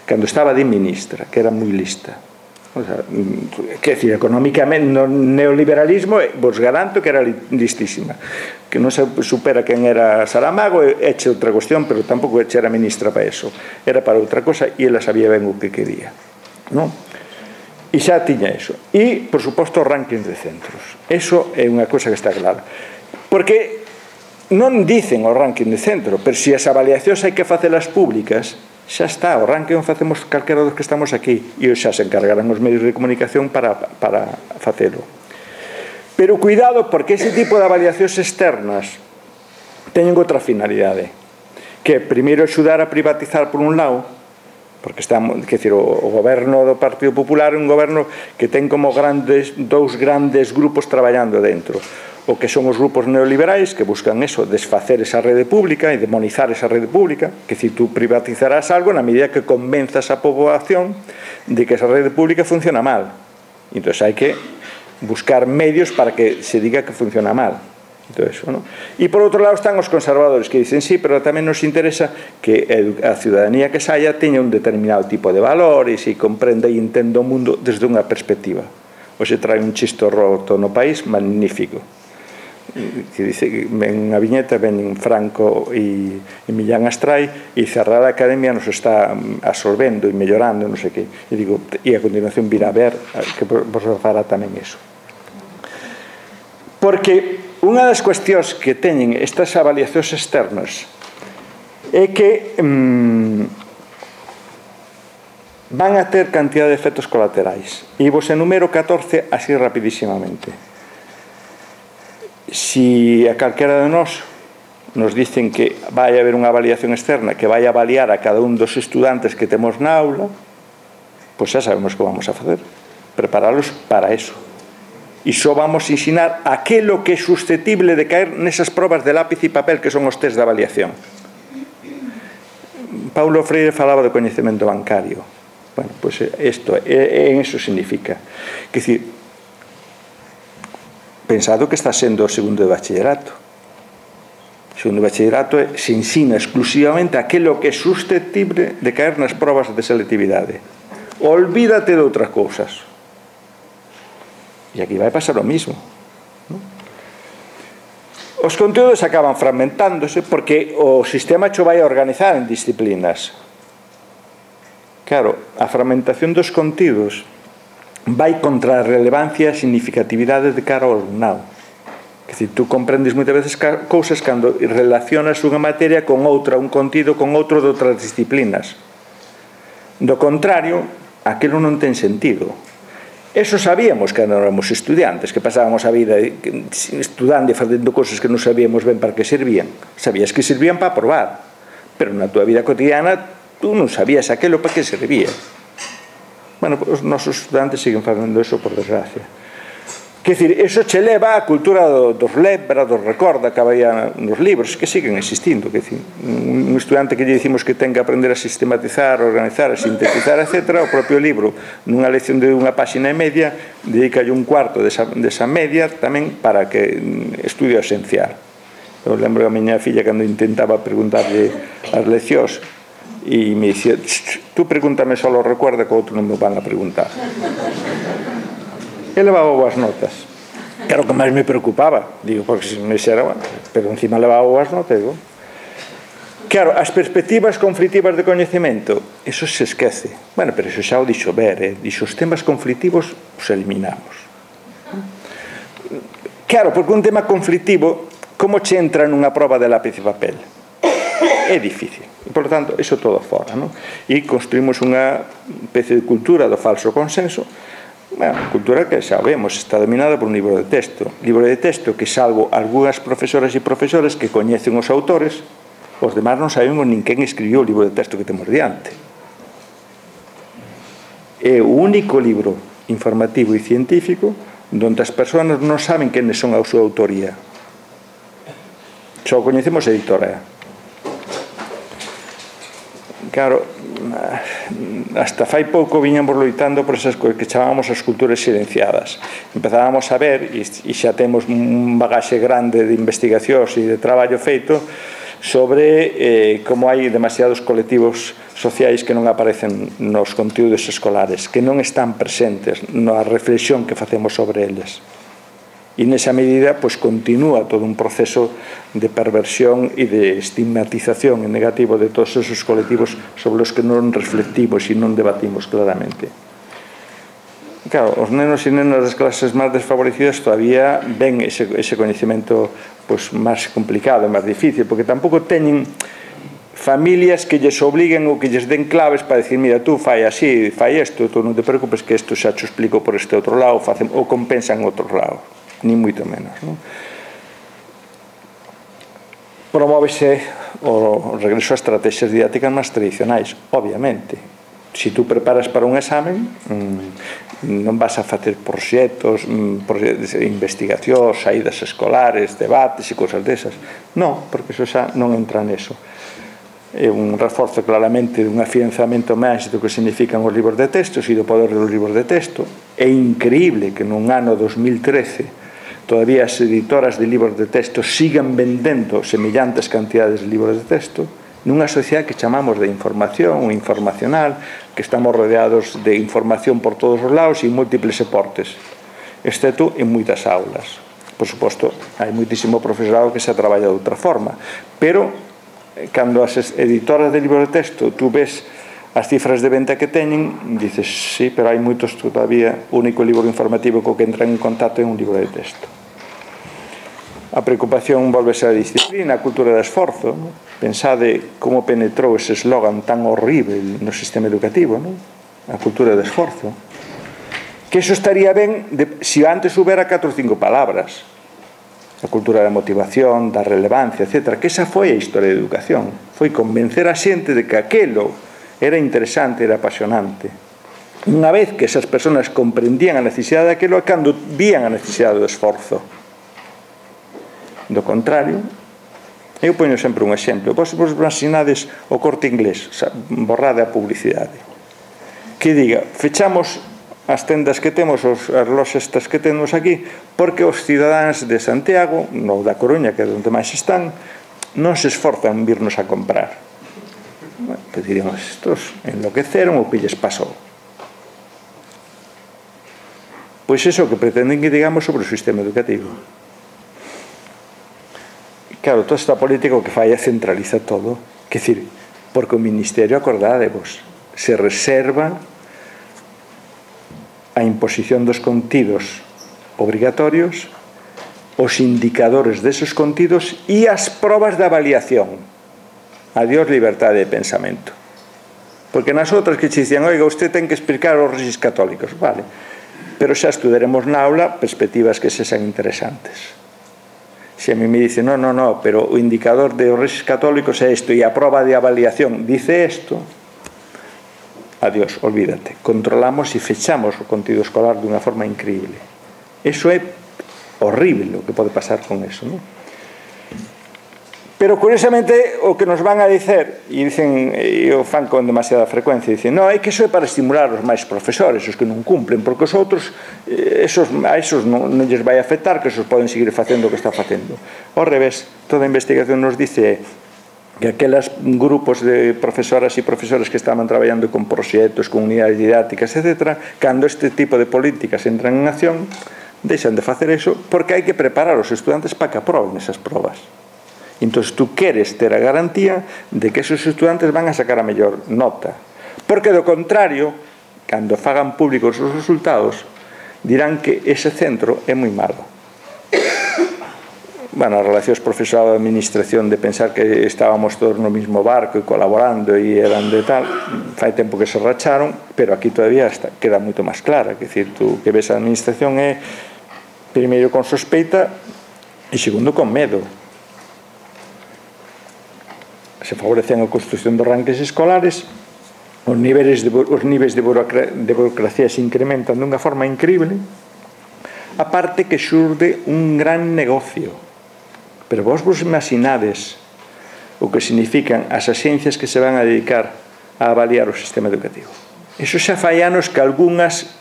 cando estaba de ministra, que era moi lista. Quer dizer, económicamente, no neoliberalismo, vos garanto que era listísima. Que non se supera quen era Saramago, eche outra cuestión, pero tampouco eche era ministra para eso. Era para outra cosa e ela sabía ben o que quería. E xa tiña eso. E, por suposto, o ranking de centros. Eso é unha cosa que está clara. Porque non dicen o ranking de centro, pero se as avaliacións hai que facelas públicas, xa está, o ranking facemos calquera dos que estamos aquí e xa se encargarán os medios de comunicación para facelo. Pero cuidado, porque ese tipo de avaliacións externas teñen outra finalidade, que é primeiro axudar a privatizar por un lado, porque o goberno do Partido Popular é un goberno que ten como dous grandes grupos traballando dentro. O que son os grupos neoliberais que buscan eso, desfacer esa rede pública e demonizar esa rede pública, que si tú privatizarás algo na medida que convenzas a poboación de que esa rede pública funciona mal. Entón hai que buscar medios para que se diga que funciona mal. E por outro lado están os conservadores que dicen sí, pero tamén nos interesa que a ciudadanía que saia teña un determinado tipo de valores e comprenda e entenda o mundo desde unha perspectiva. Hoxe trae un chisto roto no país magnífico, que dice que ven unha viñeta, ven Franco e Millán Astray e cerrar a academia nos está absorbendo e mellorando, non sei que, e digo, e a continuación virá a ver que vos fará tamén iso. Porque unha das cuestións que teñen estas avaliacións externas é que van a ter cantidad de efectos colaterais e vos enumero 14 así rapidísimamente. Si a calquera de nós nos dicen que vai haber unha avaliación externa que vai avaliar a cada un dos estudantes que temos na aula, pois xa sabemos que vamos a facer, preparalos para eso. E só vamos a ensinar aquilo que é susceptible de caer nesas probas de lápiz e papel que son os test de avaliación. Paulo Freire falaba do coñecemento bancario. Bueno, pois isto, en eso significa. Que dicir, pensado que está sendo o segundo de bachillerato. O segundo de bachillerato se ensina exclusivamente aquilo que é susceptible de caer nas probas de selectividade. Olvídate de outras cousas. E aquí vai pasar o mismo. Os conteúdos acaban fragmentándose porque o sistema xo vai a organizar en disciplinas. Claro, a fragmentación dos contidos vai contra a relevancia e significatividade de cara ao alumnado. Que dicir, tú comprendes moitas veces cousas cando relacionas unha materia con outra, un contido con outro de outras disciplinas. Do contrario, aquilo non ten sentido. Eso sabíamos que non éramos estudiantes, que pasábamos a vida estudando e facendo cosas que non sabíamos ben para que servían. Sabías que servían para probar, pero na tua vida cotidiana tú non sabías aquilo para que servía. Bueno, os nosos estudantes siguen facendo eso, por desgracia. Quer dizer, eso che leva a cultura dos lembra, dos recorda, que había nos libros, que siguen existindo. Quer dizer, un estudante que lle dicimos que ten que aprender a sistematizar, a organizar, a sintetizar, etc., o propio libro, nunha lección de unha páxina e media, dedicalle un cuarto desa media tamén para que estudie o esencial. Eu lembro a miña filla cando intentaba preguntarlle as leccións e me dicía, tú pregúntame só o recuerda que outro non me van a preguntar. E levaba boas notas. Claro que máis me preocupaba, digo, porque se me xera, bueno, pero encima levaba boas notas, digo. Claro, as perspectivas conflitivas de coñecemento, eso se esquece. Bueno, pero eso xa o dixo Ver, dixo, os temas conflitivos os eliminamos. Claro, porque un tema conflictivo, como che entra nunha proba de lápiz e papel? É difícil. E, por tanto, eso todo fora, non? E construímos unha especie de cultura do falso consenso. Bueno, cultura que sabemos está dominada por un libro de texto que, salvo algunhas profesoras e profesores que coñecen os autores, os demás non sabemos nin quen escribiu o libro de texto que temos diante. É o único libro informativo e científico donde as persoas non saben quen son a súa autoría, só coñecemos a editora. Claro, hasta fai pouco viñamos loitando por esas cousas que chamábamos as culturas silenciadas. Empezábamos a ver, e xa temos un bagaxe grande de investigacións e de traballo feito sobre como hai demasiados colectivos sociais que non aparecen nos conteúdos escolares, que non están presentes na reflexión que facemos sobre eles. E nesa medida, pois, continúa todo un proceso de perversión e de estigmatización en negativo de todos esos colectivos sobre os que non reflectimos e non debatimos claramente. Claro, os nenos e nenas das clases máis desfavorecidas todavía ven ese coñecemento pois, máis complicado, máis difícil, porque tampouco teñen familias que lles obliguen ou que lles den claves para decir, mira, tú fai así, fai isto, tú non te preocupes que isto xa te explico por este outro lado, ou compensan outro lado. Ni moito menos, non? Promóvese o regreso a estrategias didácticas máis tradicionais, obviamente. Se tú preparas para un examen, non vas a facer proxectos, investigacións, saídas escolares, debates e cousas desas. Non, porque eso xa non entra neso. É un reforzo claramente dun afianzamento máis do que significan os libros de textos e do poder dos libros de texto. É increíble que nun ano 2013 todavía as editoras de libros de texto sigan vendendo semellantes cantidades de libros de texto nunha sociedade que chamamos de información ou informacional, que estamos rodeados de información por todos os lados e múltiples soportes, excepto en moitas aulas. Por suposto, hai moitísimo profesorado que se traballa de outra forma, pero cando as editoras de libros de texto tú ves as cifras de venta que teñen, dices, sí, pero hai moitos todavía, o único libro informativo co que entran en contacto é un libro de texto. A preocupación volvese a disciplina, a cultura de esforzo. Pensade como penetrou ese eslogan tan horrible no sistema educativo, non? A cultura de esforzo. Que eso estaría ben se antes houbera 4 ou 5 palabras. A cultura da motivación, da relevancia, etc. Que esa foi a historia da educación. Foi convencer a xente de que aquelo era interesante, era apasionante. Unha vez que esas persoas comprendían a necesidade daquilo, cando vían a necesidade do esforzo. Do contrario, eu poño sempre un exemplo. Vos asinades o Corte Inglés, borrade a publicidade, que diga, fechamos as tendas que temos, as loxas estas que temos aquí, porque os cidadáns de Santiago, ou da Coruña, que é onde máis están, non se esforzan en virnos a comprar. Bueno, que diríamos, estos enloqueceron ou que lles pasou. Pois iso que pretenden que digamos sobre o sistema educativo. Claro, toda esta política o que fai é centraliza todo. Quer dizer, porque o Ministerio, acordádevos, se reserva a imposición dos contidos obrigatorios, os indicadores desos contidos e as probas de avaliación. Adiós liberdade de pensamento. Porque nas outras que che dicían, oiga, usted ten que explicar os rexis católicos. Vale. pero xa estudaremos na aula perspectivas que sexan interesantes. Se a mí me dice, no, pero o indicador de os Rexes Católicos é isto e a proba de avaliación dice isto, adiós, olvídate. Controlamos e fechamos o contido escolar dunha forma increíble. Eso é horrible o que pode pasar con eso, non? Pero, curiosamente, o que nos van a dicer, e dicen, e o fan con demasiada frecuencia, dicen, no, é que iso é para estimular os máis profesores, os que non cumplen, porque os outros, a esos non lles vai afectar, que esos poden seguir facendo o que está facendo. Ao revés, toda a investigación nos dice que aqueles grupos de profesoras e profesores que estaban traballando con proxectos, con unidades didácticas, etc., cando este tipo de políticas entran en acción, deixan de facer eso, porque hai que preparar os estudantes para que aproben esas probas. Entón, tú queres ter a garantía de que esos estudantes van a sacar a mellor nota. Porque, do contrario, cando fagan públicos os resultados, dirán que ese centro é moi malo. Bueno, as relacións profesorado-administración de pensar que estábamos todos no mismo barco e colaborando e eran de tal, fai tempo que se racharon, pero aquí todavía queda moito máis clara. Que decir, tú que ves a administración é, primeiro, con sospeita e, segundo, con medo. Se favorecen a construción dos ranques escolares, os niveis de burocracia se incrementan dunha forma increíble, aparte que xurde un gran negocio. Pero vos imaginades o que significan as axencias que se van a dedicar a avaliar o sistema educativo. Eso xa fai anos que algunhas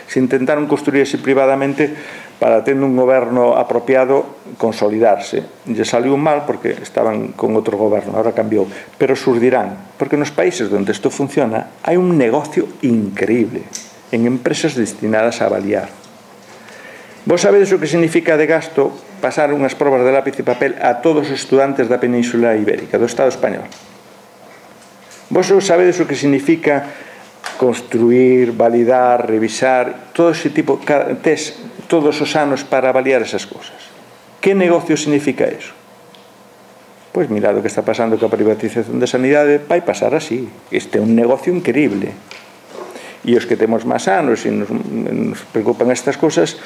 se intentaron construirse privadamente para, tendo un goberno apropiado, consolidarse. Lle saliu mal porque estaban con outro goberno, ahora cambiou, pero surdirán, porque nos países onde isto funciona hai un negocio increíble en empresas destinadas a avaliar. Vos sabedes o que significa de gasto pasar unhas probas de lápiz e papel a todos os estudantes da Península Ibérica, do Estado español? Vos sabedes o que significa construir, validar, revisar, todo ese tipo de test todos os anos para avaliar esas cousas? Que negocio significa eso? Pois mirad o que está pasando coa privatización da sanidade, vai pasar así. Este é un negocio increíble. E os que temos máis anos e nos preocupan estas cousas,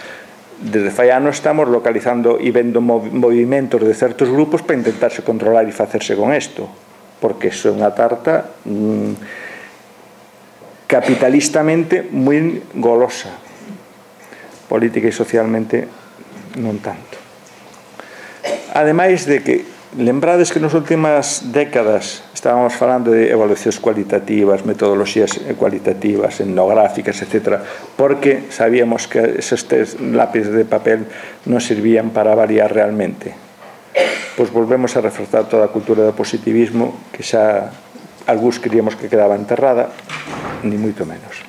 desde fai anos estamos localizando e vendo movimentos de certos grupos para intentarse controlar e facerse con isto, porque iso é unha tarta capitalistamente moi golosa, política e socialmente non tanto. Ademais de que, lembrades que nas últimas décadas estábamos falando de evaluacións cualitativas, metodoloxías cualitativas, etnográficas, etc., porque sabíamos que esos lápices de papel non servían para avaliar realmente. Pois volvemos a reforzar toda a cultura do positivismo, que xa algúns queríamos que quedaba enterrada, ni moito menos.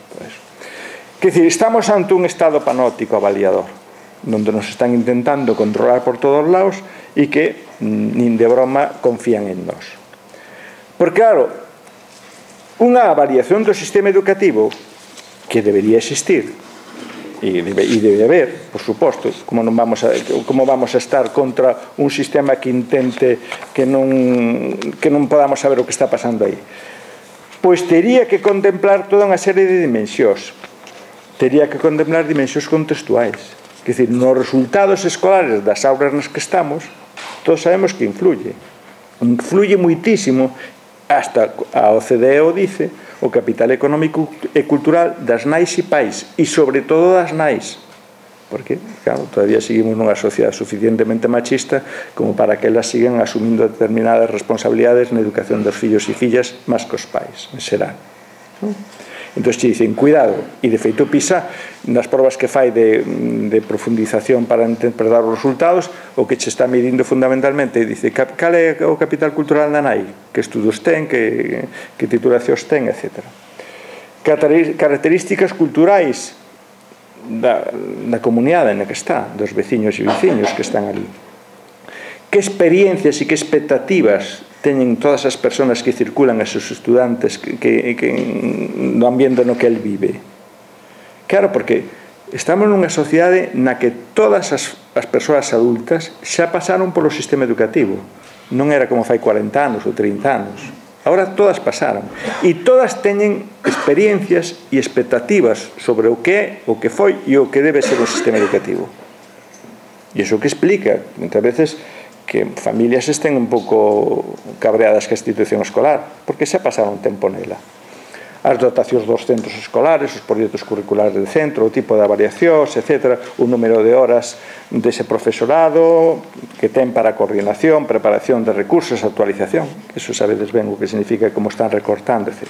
Quer dizer, estamos ante un estado panóptico avaliador, onde nos están intentando controlar por todos os lados e que nin de broma confían en nós. Porque, claro, unha avaliación do sistema educativo que debería existir e debe haber, por suposto, como vamos a estar contra un sistema que intente que non podamos saber o que está pasando aí? Pois tería que contemplar toda unha serie de dimensións. Tería que contemplar dimensións contextuais. Quer dizer, nos resultados escolares das aulas nas que estamos, todos sabemos que influye. Influye muitísimo, hasta a OCDE o dice, o capital económico e cultural das nais e pais, e sobre todo das nais. Porque, claro, todavía seguimos nunha sociedade suficientemente machista como para que elas sigan asumindo determinadas responsabilidades na educación dos fillos e fillas máis que os pais, en xeral. Entón, che dicen, cuidado, e de feito PISA, nas probas que fai de profundización para interpretar os resultados, o que che está medindo fundamentalmente, dice, cal é o capital cultural da nai? Que estudos ten, que titulacións ten, etc. Características culturais da comunidade na que está, dos veciños e veciños que están ali. Que experiencias e que expectativas teñen todas as persoas que circulan, esos estudantes no ambiente no que el vive? Claro, porque estamos nunha sociedade na que todas as persoas adultas xa pasaron polo sistema educativo. Non era como fai 40 anos ou 30 anos. Ahora todas pasaron. E todas teñen experiencias e expectativas sobre o que é, o que foi e o que debe ser o sistema educativo. E iso que explica, muitas veces, que familias estén un pouco cabreadas ca institución escolar, porque xa pasaron tempo nela. As dotacións dos centros escolares, os proxectos curriculares del centro, o tipo de avaliacións, etc., o número de horas dese profesorado que ten para coordinación, preparación de recursos, actualización. Eso sabedes ben o que significa, como están recortando, etc.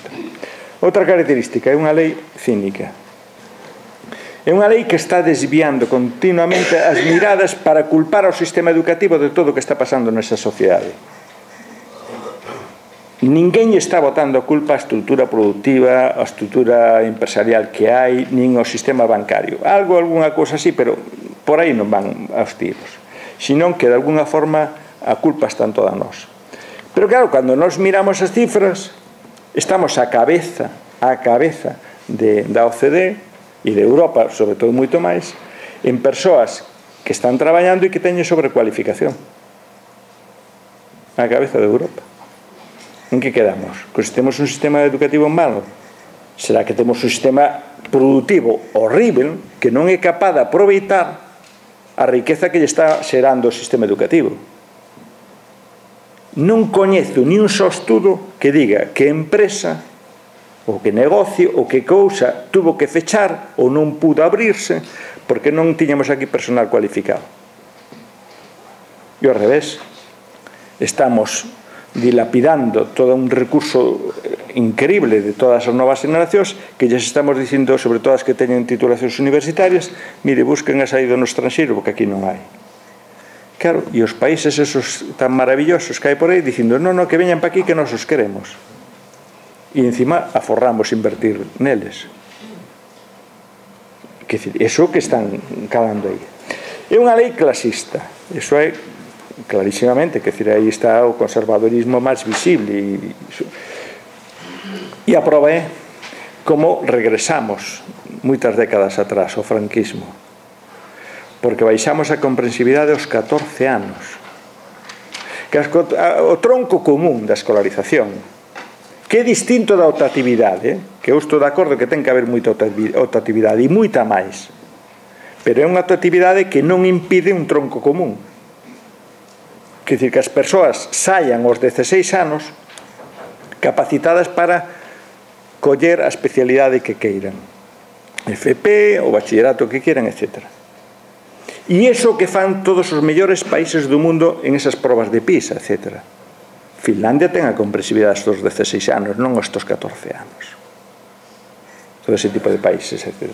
Outra característica é unha lei cínica. É unha lei que está desviando continuamente as miradas para culpar ao sistema educativo de todo o que está pasando nesa sociedade. Ninguén está botando a culpa á estrutura productiva, á estrutura empresarial que hai, nin ao sistema bancario. Alguna cousa así, pero por aí non van aos tiros. Senón que, de alguna forma, a culpa está en toda nós. Pero claro, cando nos miramos as cifras, estamos a cabeza da OCDE e de Europa, sobre todo moito máis, en persoas que están traballando e que teñen sobrecualificación. A cabeza de Europa. En que quedamos? Que temos un sistema educativo malo? Será que temos un sistema productivo horrível que non é capaz de aproveitar a riqueza que lle está xerando o sistema educativo? Non coñezo ni un só estudo que diga que empresa ou que negocio ou que cousa tuvo que fechar ou non pudo abrirse porque non tiñamos aquí personal cualificado. E ao revés, estamos dilapidando todo un recurso increíble de todas as novas generacións que lles estamos dicindo, sobre todo as que teñen titulacións universitarias, mire, busquen a saída no estranxeiro porque aquí non hai. Claro, e os países esos tan maravillosos que hai por aí dicindo, non, que veñan pa aquí que nos os queremos. E encima aforramos invertir neles. Que decir, eso que están calando aí. É unha lei clasista, eso é clarísimamente, que decir, aí está o conservadorismo máis visible e a prova é como regresamos moitas décadas atrás ao franquismo, porque baixamos a comprensibilidade aos 14 anos, que o tronco común da escolarización, que é distinto da optatividade, que eu estou de acordo que ten que haber moita optatividade e moita máis, pero é unha optatividade que non impide un tronco común. Quer dizer, que as persoas saian aos 16 anos capacitadas para coller a especialidade que queiran, FP, o bachillerato que queiran, etc. E iso que fan todos os mellores países do mundo en esas probas de PISA, etc. Finlandia ten a comprensibilidade estos 16 anos, non estos 14 anos. Todo ese tipo de países, etc.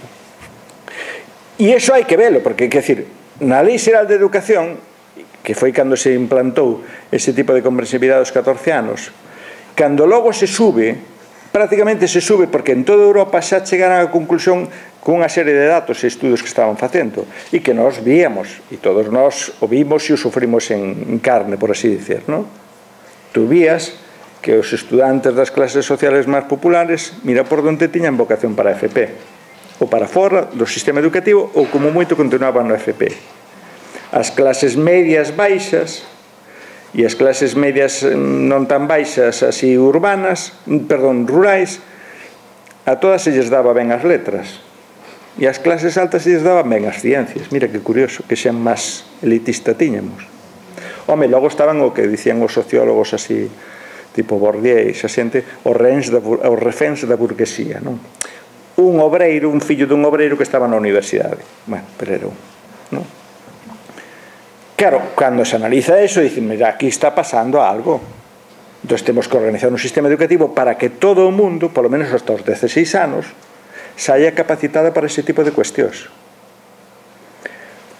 E iso hai que velo, porque, quer dizer, na Lei Xeral de Educación, que foi cando se implantou ese tipo de comprensibilidade aos 14 anos, cando logo se sube, prácticamente se sube porque en toda Europa xa chegaran a conclusión con unha serie de datos e estudos que estaban facendo e que nós víamos, e todos nós o vimos e o sufrimos en carne, por así decir, non? Tú vías que os estudantes das clases sociales máis populares, mira por onde tiñan vocación para FP, ou para fora do sistema educativo, ou como moito continuaban no FP. As clases medias baixas e as clases medias non tan baixas, así urbanas, rurais, a todas se lles daba ben as letras. E as clases altas se lles daban ben as ciencias. Mira que curioso, que xa máis elitista tiñamos. Home, logo estaban o que dicían os sociólogos así, tipo Bourdieu, xa xente, os reféns da burguesía, non? Un obreiro, un fillo dun obreiro que estaba na universidade. Bueno, pero era un, non? Claro, cando se analiza eso, dicen, mira, aquí está pasando algo. Entón, temos que organizar un sistema educativo para que todo o mundo, polo menos hasta os 16 anos, saia capacitada para ese tipo de cuestións.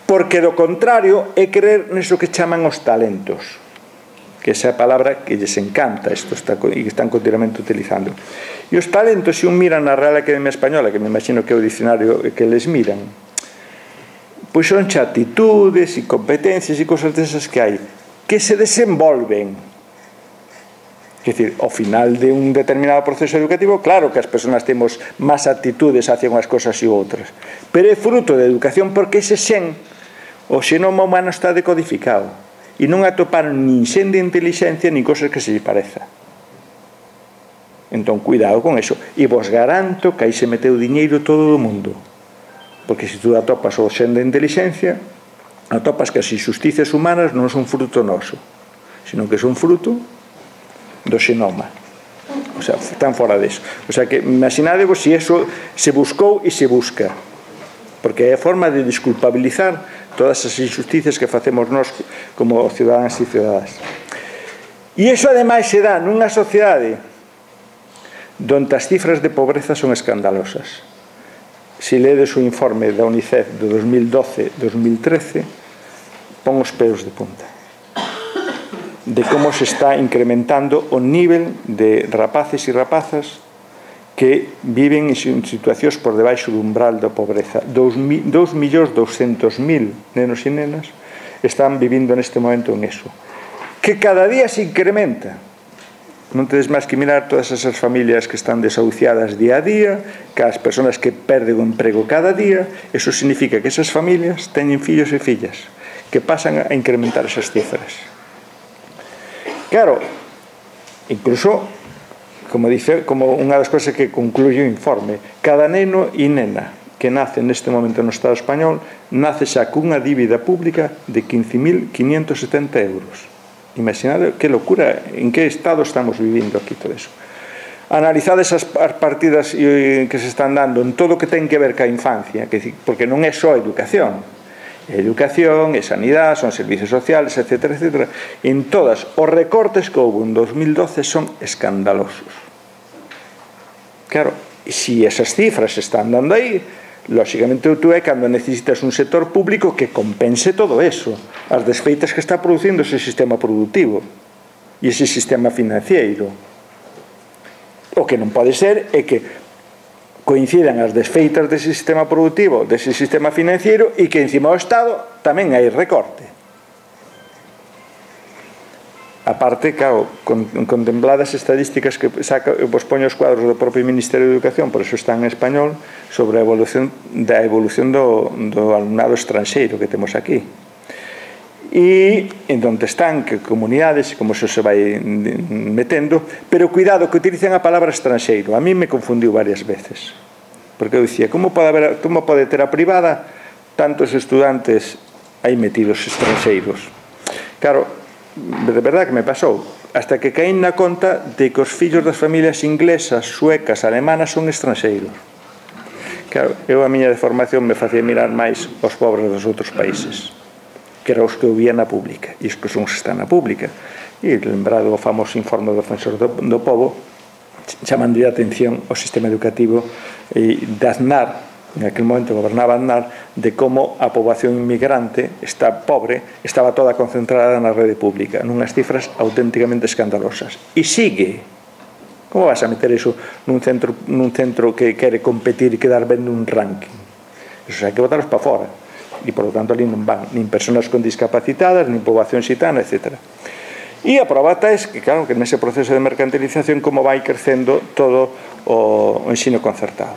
Porque, do contrario, é creer neso que chaman os talentos, que esa é a palabra que lles encanta, e están continuamente utilizando. E os talentos, se un mira na Real Academia Española, que me imagino que é o dicionario que les miran, pois son xa actitudes e competencias e cosas desas que hai, que se desenvolven. Quer dizer, ao final de un determinado proceso educativo, claro que as persoas temos máis actitudes hacia unhas cosas e outras, pero é fruto da educación porque ese xen, o xenoma humano está decodificado, e non atoparon nin xen de inteligencia nin cosas que se lle pareza. Entón, cuidado con eso. E vos garanto que aí se meteu diñeiro todo o mundo. Porque se tú atopas o xen de inteligencia, atopas que as injusticias humanas non son fruto noso, sino que son fruto do xenoma. O sea, están fora deso. O sea, que imaginadevos se eso se buscou e se busca. Porque é a forma de desculpabilizar todas as injusticias que facemos nós como ciudadanos e ciudadanas. E iso ademais se dá nunha sociedade donde as cifras de pobreza son escandalosas. Se ledes o informe da UNICEF do 2012-2013, pon os pelos de punta de como se está incrementando o nivel de rapaces e rapazas que viven en situacións por debaixo do umbral da pobreza. 2.200.000 nenos e nenas están vivindo neste momento en eso, que cada día se incrementa. Non tedes máis que mirar todas esas familias que están desahuciadas día a día, que as persoas que perden o emprego cada día. Eso significa que esas familias teñen fillos e fillas que pasan a incrementar esas cifras. Claro, incluso, como unha das cousas que concluye o informe, cada neno e nena que nace neste momento no Estado español nace xa cunha dívida pública de 15.570 euros. Imaginade que locura, en que estado estamos vivindo aquí todo eso. Analizades as partidas que se están dando en todo o que ten que ver ca infancia, porque non é só educación, é sanidade, son servicios sociales, etc. En todas, os recortes que houve en 2012 son escandalosos. Claro, se esas cifras están dando aí, lóxicamente tú é cando necesitas un sector público que compense todo eso, as desfeitas que está producindo ese sistema productivo e ese sistema financiero. O que non pode ser é que coincidan as desfeitas dese sistema productivo, dese sistema financiero, e que encima do Estado tamén hai recorte. Aparte, claro, contempladas estadísticas que saca, eu vos poño os cuadros do propio Ministerio de Educación, por eso está en español, sobre a evolución do alumnado estranxeiro que temos aquí. E en donde están que comunidades, como eso se vai metendo, pero cuidado que utilizan a palabra estranxeiro. A mí me confundiu varias veces, porque eu dicía, como pode ter a privada tantos estudantes aí metidos estranxeiros? Claro, de verdade que me pasou, hasta que caín na conta de que os fillos das familias inglesas, suecas, alemanas son estranxeiros. Claro, eu a miña deformación me facía mirar máis os pobres dos outros países, que eran os que eu vía na pública, e os que son os que están na pública. E lembrado o famoso informe do Defensor do Pobo, chamando a atención ao sistema educativo de Aznar, en aquel momento gobernaba Aznar, de como a poboación inmigrante pobre estaba toda concentrada na rede pública, nunhas cifras auténticamente escandalosas. E sigue. Como vas a meter iso nun centro que quere competir e quedar ben nun ranking? Eso hai que botarlos para fora. E, por lo tanto, ali non van nin persoas con discapacitadas, nin poboación xitana, etc. E a prova é que, claro, que nese proceso de mercantilización como vai crecendo todo o ensino concertado.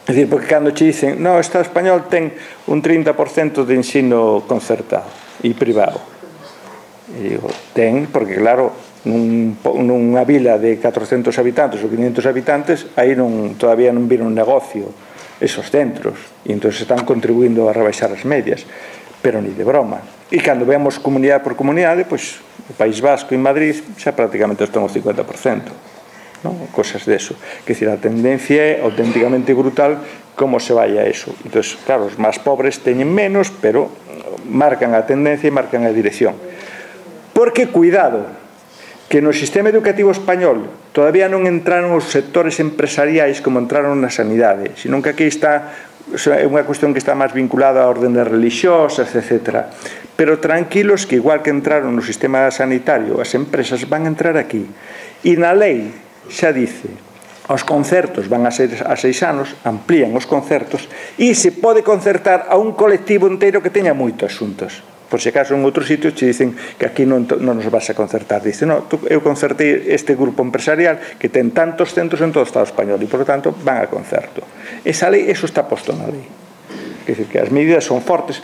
É dicir, porque cando che dicen, no, o Estado español ten un 30% de ensino concertado e privado. E digo, ten, porque claro, nunha vila de 400 habitantes ou 500 habitantes, aí todavía non viron un negocio esos centros, e entón están contribuindo a rebaixar as medias, pero ni de broma. E cando vemos comunidade por comunidade, pois, o País Vasco e Madrid xa prácticamente están o 50%. ¿no? Cosas de eso. Que decir, a tendencia é auténticamente brutal como se vai a eso. Entón, claro, os máis pobres teñen menos, pero marcan a tendencia e marcan a dirección. Porque, cuidado, que no sistema educativo español todavía non entraron os sectores empresariais como entraron na sanidade, senón que aquí está é unha cuestión que está máis vinculada a órdenes religiosas, etc. Pero tranquilos que igual que entraron no sistema sanitario, as empresas van a entrar aquí. E na lei xa dice, os concertos van a ser a 6 anos, amplían os concertos e se pode concertar a un colectivo inteiro que teña moitos asuntos. Por se acaso en outros sitios te dicen que aquí non nos vas a concertar. Dice, no, eu concertei este grupo empresarial que ten tantos centros en todo o Estado español e, por lo tanto, van a concerto. Esa lei, eso está posto na lei. Quer dizer, que as medidas son fortes.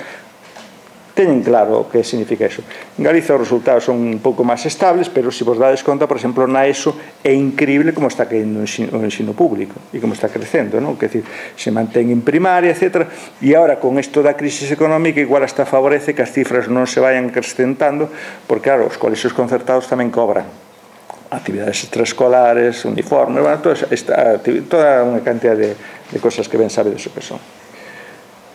teñen claro o que significa eso. En Galiza os resultados son un pouco máis estables, pero se vos dades conta, por exemplo, na ESO é increíble como está caendo o ensino público e como está crecendo, non? Que decir, se mantén en primaria, etc. E agora, con isto da crisis económica, igual hasta favorece que as cifras non se vayan acrecentando, porque, claro, os colexios concertados tamén cobran actividades extraescolares, uniformes, bueno, toda unha cantidad de cosas que ben sabedes o que son.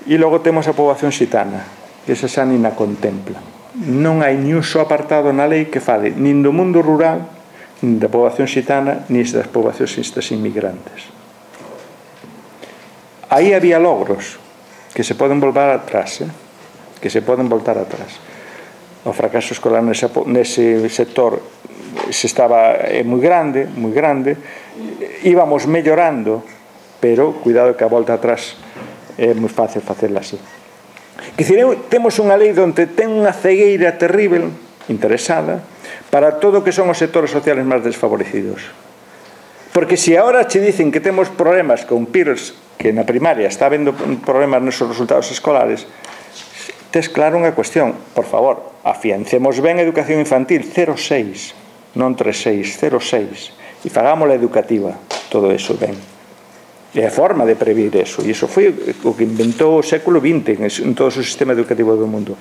E logo temos a poboación xitana, que esa xa nin a contempla. Non hai ni un só apartado na lei que fale nin do mundo rural, nin da poboación xitana, nin das poboacións inmigrantes. Aí había logros que se poden voltar atrás, que se poden voltar atrás. O fracaso escolar nese sector é moi grande, íbamos mellorando, pero cuidado que a volta atrás é moi fácil facela así. Temos unha lei onde ten unha cegueira terrible, interesada, para todo o que son os sectores sociales máis desfavorecidos. Porque se agora che dicen que temos problemas con PIRS, que na primaria está habendo problemas nesos resultados escolares, tes claro unha cuestión, por favor, afiancemos ben a educación infantil 0,6, non 3,6, 0,6, e fagámosla educativa, todo eso ben. E a forma de previr eso, e iso foi o que inventou o século XX en todo o sistema educativo do mundo.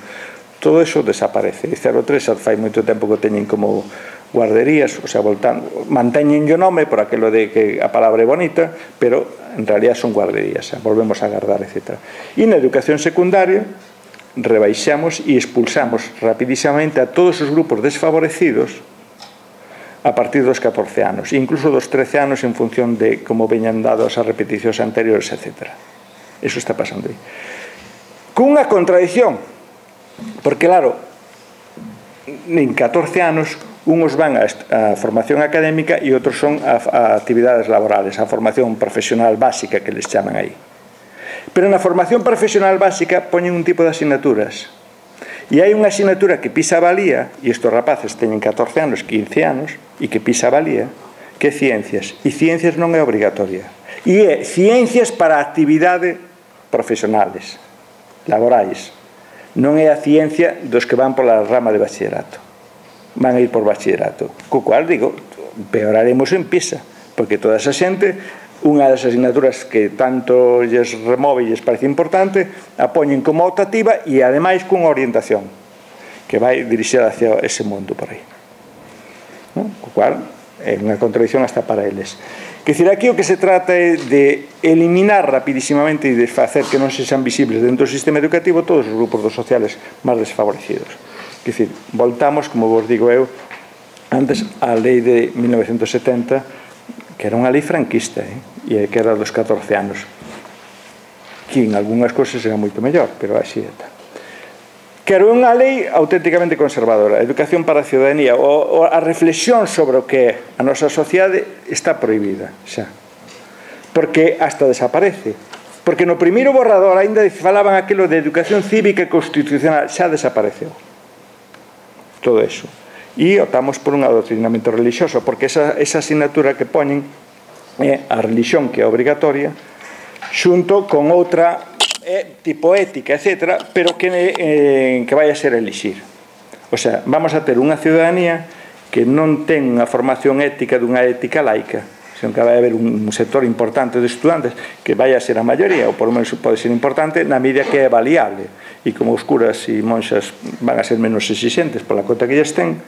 Todo eso desaparece. E 0,3 fai moito tempo que teñen como guarderías, o sea, manteñen o nome por aquilo de que a palabra é bonita, pero en realidad son guarderías, volvemos a agardar, etc. E na educación secundaria rebaixamos e expulsamos rapidísimamente a todos os grupos desfavorecidos a partir dos 14 anos, incluso dos 13 anos en función de como veñan dados as repeticións anteriores, etc. Eso está pasando aí. Cunha contradición, porque, claro, en 14 anos, unos van a formación académica e outros son a actividades laborales, a formación profesional básica que les chaman aí. Pero na formación profesional básica poñen un tipo de asignaturas. E hai unha asignatura que pisa a valía, e estes rapaces teñen 14 anos, 15 anos, e que pisa a valía, que é ciencias. E ciencias non é obrigatoria. E é ciencias para actividade profesionales, laborais. Non é a ciencia dos que van pola rama de bachillerato. Van a ir por bachillerato. Co cual, digo, peoraremos en PISA, porque toda esa xente, unha das asignaturas que tanto lles remove e lles parece importante, a poñen como optativa e, ademais, cunha orientación que vai dirixida hacia ese mundo por aí. Co cual, é unha contradición hasta para eles. Quer dizer, aquí o que se trata é de eliminar rapidísimamente e de facer que non se sean visibles dentro do sistema educativo todos os grupos dos sociales máis desfavorecidos. Quer dizer, voltamos, como vos digo eu, antes á lei de 1970, que era unha lei franquista, e que era dos 14 anos, que en algunhas cousas era moito mellor, pero así é tal. Que era unha lei auténticamente conservadora, a educación para a ciudadanía, a reflexión sobre o que é a nosa sociedade está prohibida, xa. Porque hasta desaparece. Porque no primeiro borrador ainda falaban aquilo de educación cívica e constitucional, xa desapareceu. Todo eso. E optamos por un adoctrinamento religioso, porque esa asignatura que poñen é a religión, que é obrigatoria, xunto con outra tipo ética, etc., pero que vai a ser elixir. O sea, vamos a ter unha ciudadanía que non ten unha formación ética dunha ética laica, senón que vai haber un sector importante de estudantes que vai a ser a maioría, ou por lo menos pode ser importante, na medida que é variable. E como os curas e monxas van a ser menos exigentes pola cota que lles ten,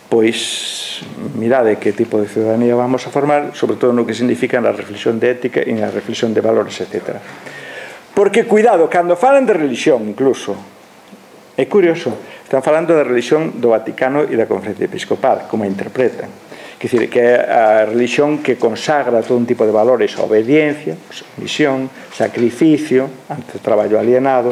pois mirade que tipo de ciudadanía vamos a formar, sobre todo no que significa na reflexión de ética e na reflexión de valores, etc. Porque, cuidado, cando falan de religión, incluso, é curioso, están falando da religión do Vaticano e da Conferencia Episcopal, como a interpretan. Quer dizer, que é a religión que consagra todo un tipo de valores, obediencia, misión, sacrificio, ante o traballo alienado,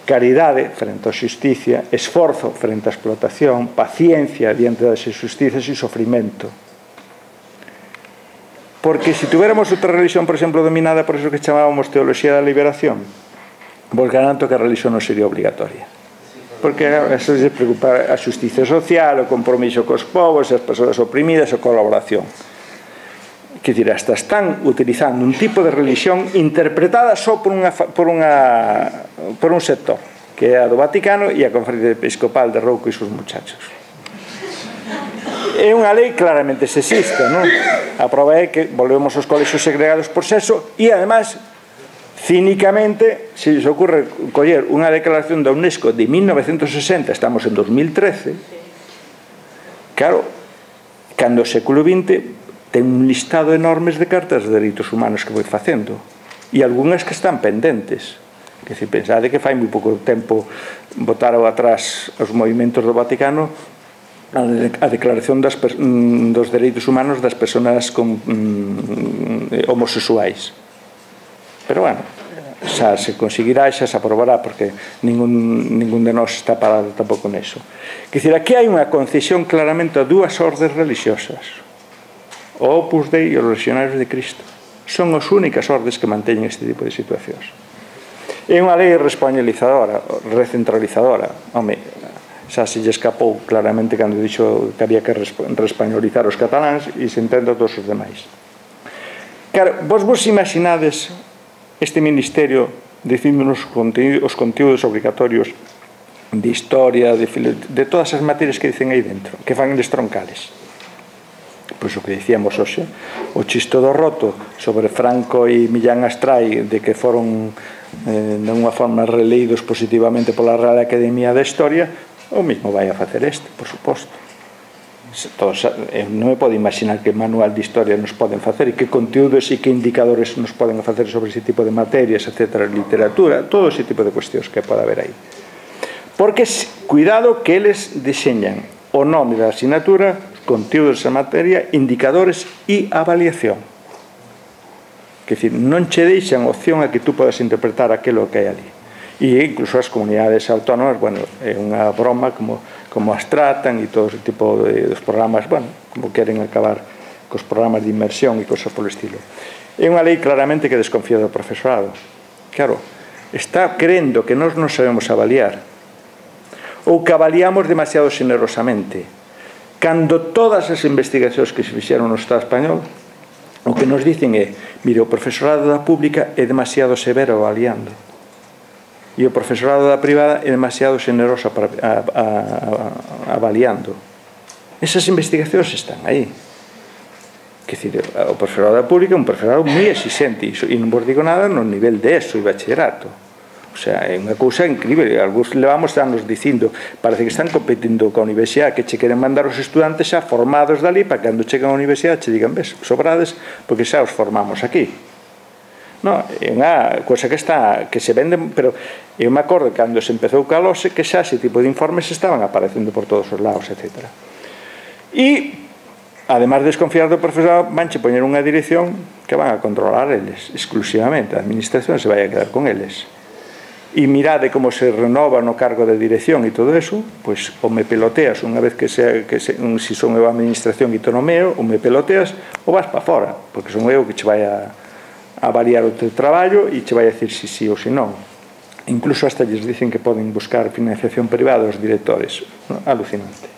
caridade frente á xusticia, esforzo frente á explotación, paciencia diante das injusticias e sofrimento. Porque se tuviéramos outra religión, por exemplo, dominada por eso que chamábamos teología da liberación, vos garanto que a religión non sería obligatoria. Porque eso é preocupar a xusticia social, o compromiso cos povos, as persoas oprimidas, a colaboración. Quer dizer, hasta están utilizando un tipo de religión interpretada só por un sector. que é a do Vaticano, e a Conferencia Episcopal de Rouco e sus muchachos. É unha lei claramente sexista, non? A prova é que volvemos aos colexios segregados por sexo e, además, cínicamente, se lles ocurre coller unha declaración da UNESCO de 1960, estamos en 2013, claro, cando o século XX ten un listado enormes de cartas de dereitos humanos que foi facendo e algunhas que están pendentes. Que se pensade que fai moi pouco tempo botaron atrás os movimentos do Vaticano a declaración dos dereitos humanos das persoas homosexuais. Pero, bueno, xa se conseguirá e xa se aprobará, porque ningún de nós está parado tampouco neso. Quer dizer, aquí hai unha concesión claramente a dúas ordes religiosas, o Opus Dei e os Legionarios de Cristo. Son as únicas ordes que manteñen este tipo de situacións. É unha lei respañolizadora, recentralizadora. Home, xa se lle escapou claramente cando dixo que había que respañolizar os cataláns e se entende a todos os demais. Claro, vos imaginades este ministerio dicíndonos os contidos obrigatorios de historia, de todas as materias que dicen aí dentro, que fan eles troncales. Pois o que dicíamos hoxe, o chisto do roto sobre Franco e Millán Astray, de que foron de unha forma releídos positivamente pola Real Academia da Historia, o mesmo vai a facer este, por suposto. Non me podo imaginar que manual de historia nos poden facer e que conteúdos e que indicadores nos poden facer sobre ese tipo de materias, etc., literatura, todo ese tipo de cuestións que pode haber aí. Porque, cuidado, que eles diseñan o nome da asignatura, conteúdos desa materia, indicadores e avaliación. Quer dizer, non che deixan opción a que tú podas interpretar aquilo que hai ali. E incluso as comunidades autónomas, bueno, é unha broma como as tratan e todo ese tipo dos programas, bueno, como queren acabar cos programas de inmersión e cosas polo estilo. É unha lei claramente que desconfía do profesorado. Claro, está crendo que nós non sabemos avaliar ou que avaliamos demasiado generosamente, cando todas as investigacións que se fixeron no Estado español o que nos dicen é, mire, o profesorado da pública é demasiado severo avaliando e o profesorado da privada é demasiado generoso avaliando. Esas investigacións están aí. Quer dizer, o profesorado da pública é un profesorado moi exigente e non vos digo nada no nivel de ESO e bachillerato. O sea, é unha cousa incrível. Algúns levamos anos dicindo, parece que están competindo coa universidade, que che queren mandar os estudantes xa formados dali para cando chegan á universidade che digan, ves, sobrades, porque xa os formamos aquí. No, é unha cousa que se vende, pero eu me acordo cando se empezou ca LOSE que xa ese tipo de informes estaban aparecendo por todos os lados, etc. E, además de desconfiar do profesor, vanche poñer unha dirección que van a controlar eles exclusivamente, a administración se vai a quedar con eles. E mirade como se renova no cargo de dirección e todo eso, pois ou me peloteas unha vez que si son eu a administración e te nomeo, ou me peloteas ou vas para fora, porque son eu que che vai a avaliar o teu traballo e che vai a decir si sí ou si non. Incluso hasta lles dicen que poden buscar financiación privada aos directores. Alucinante.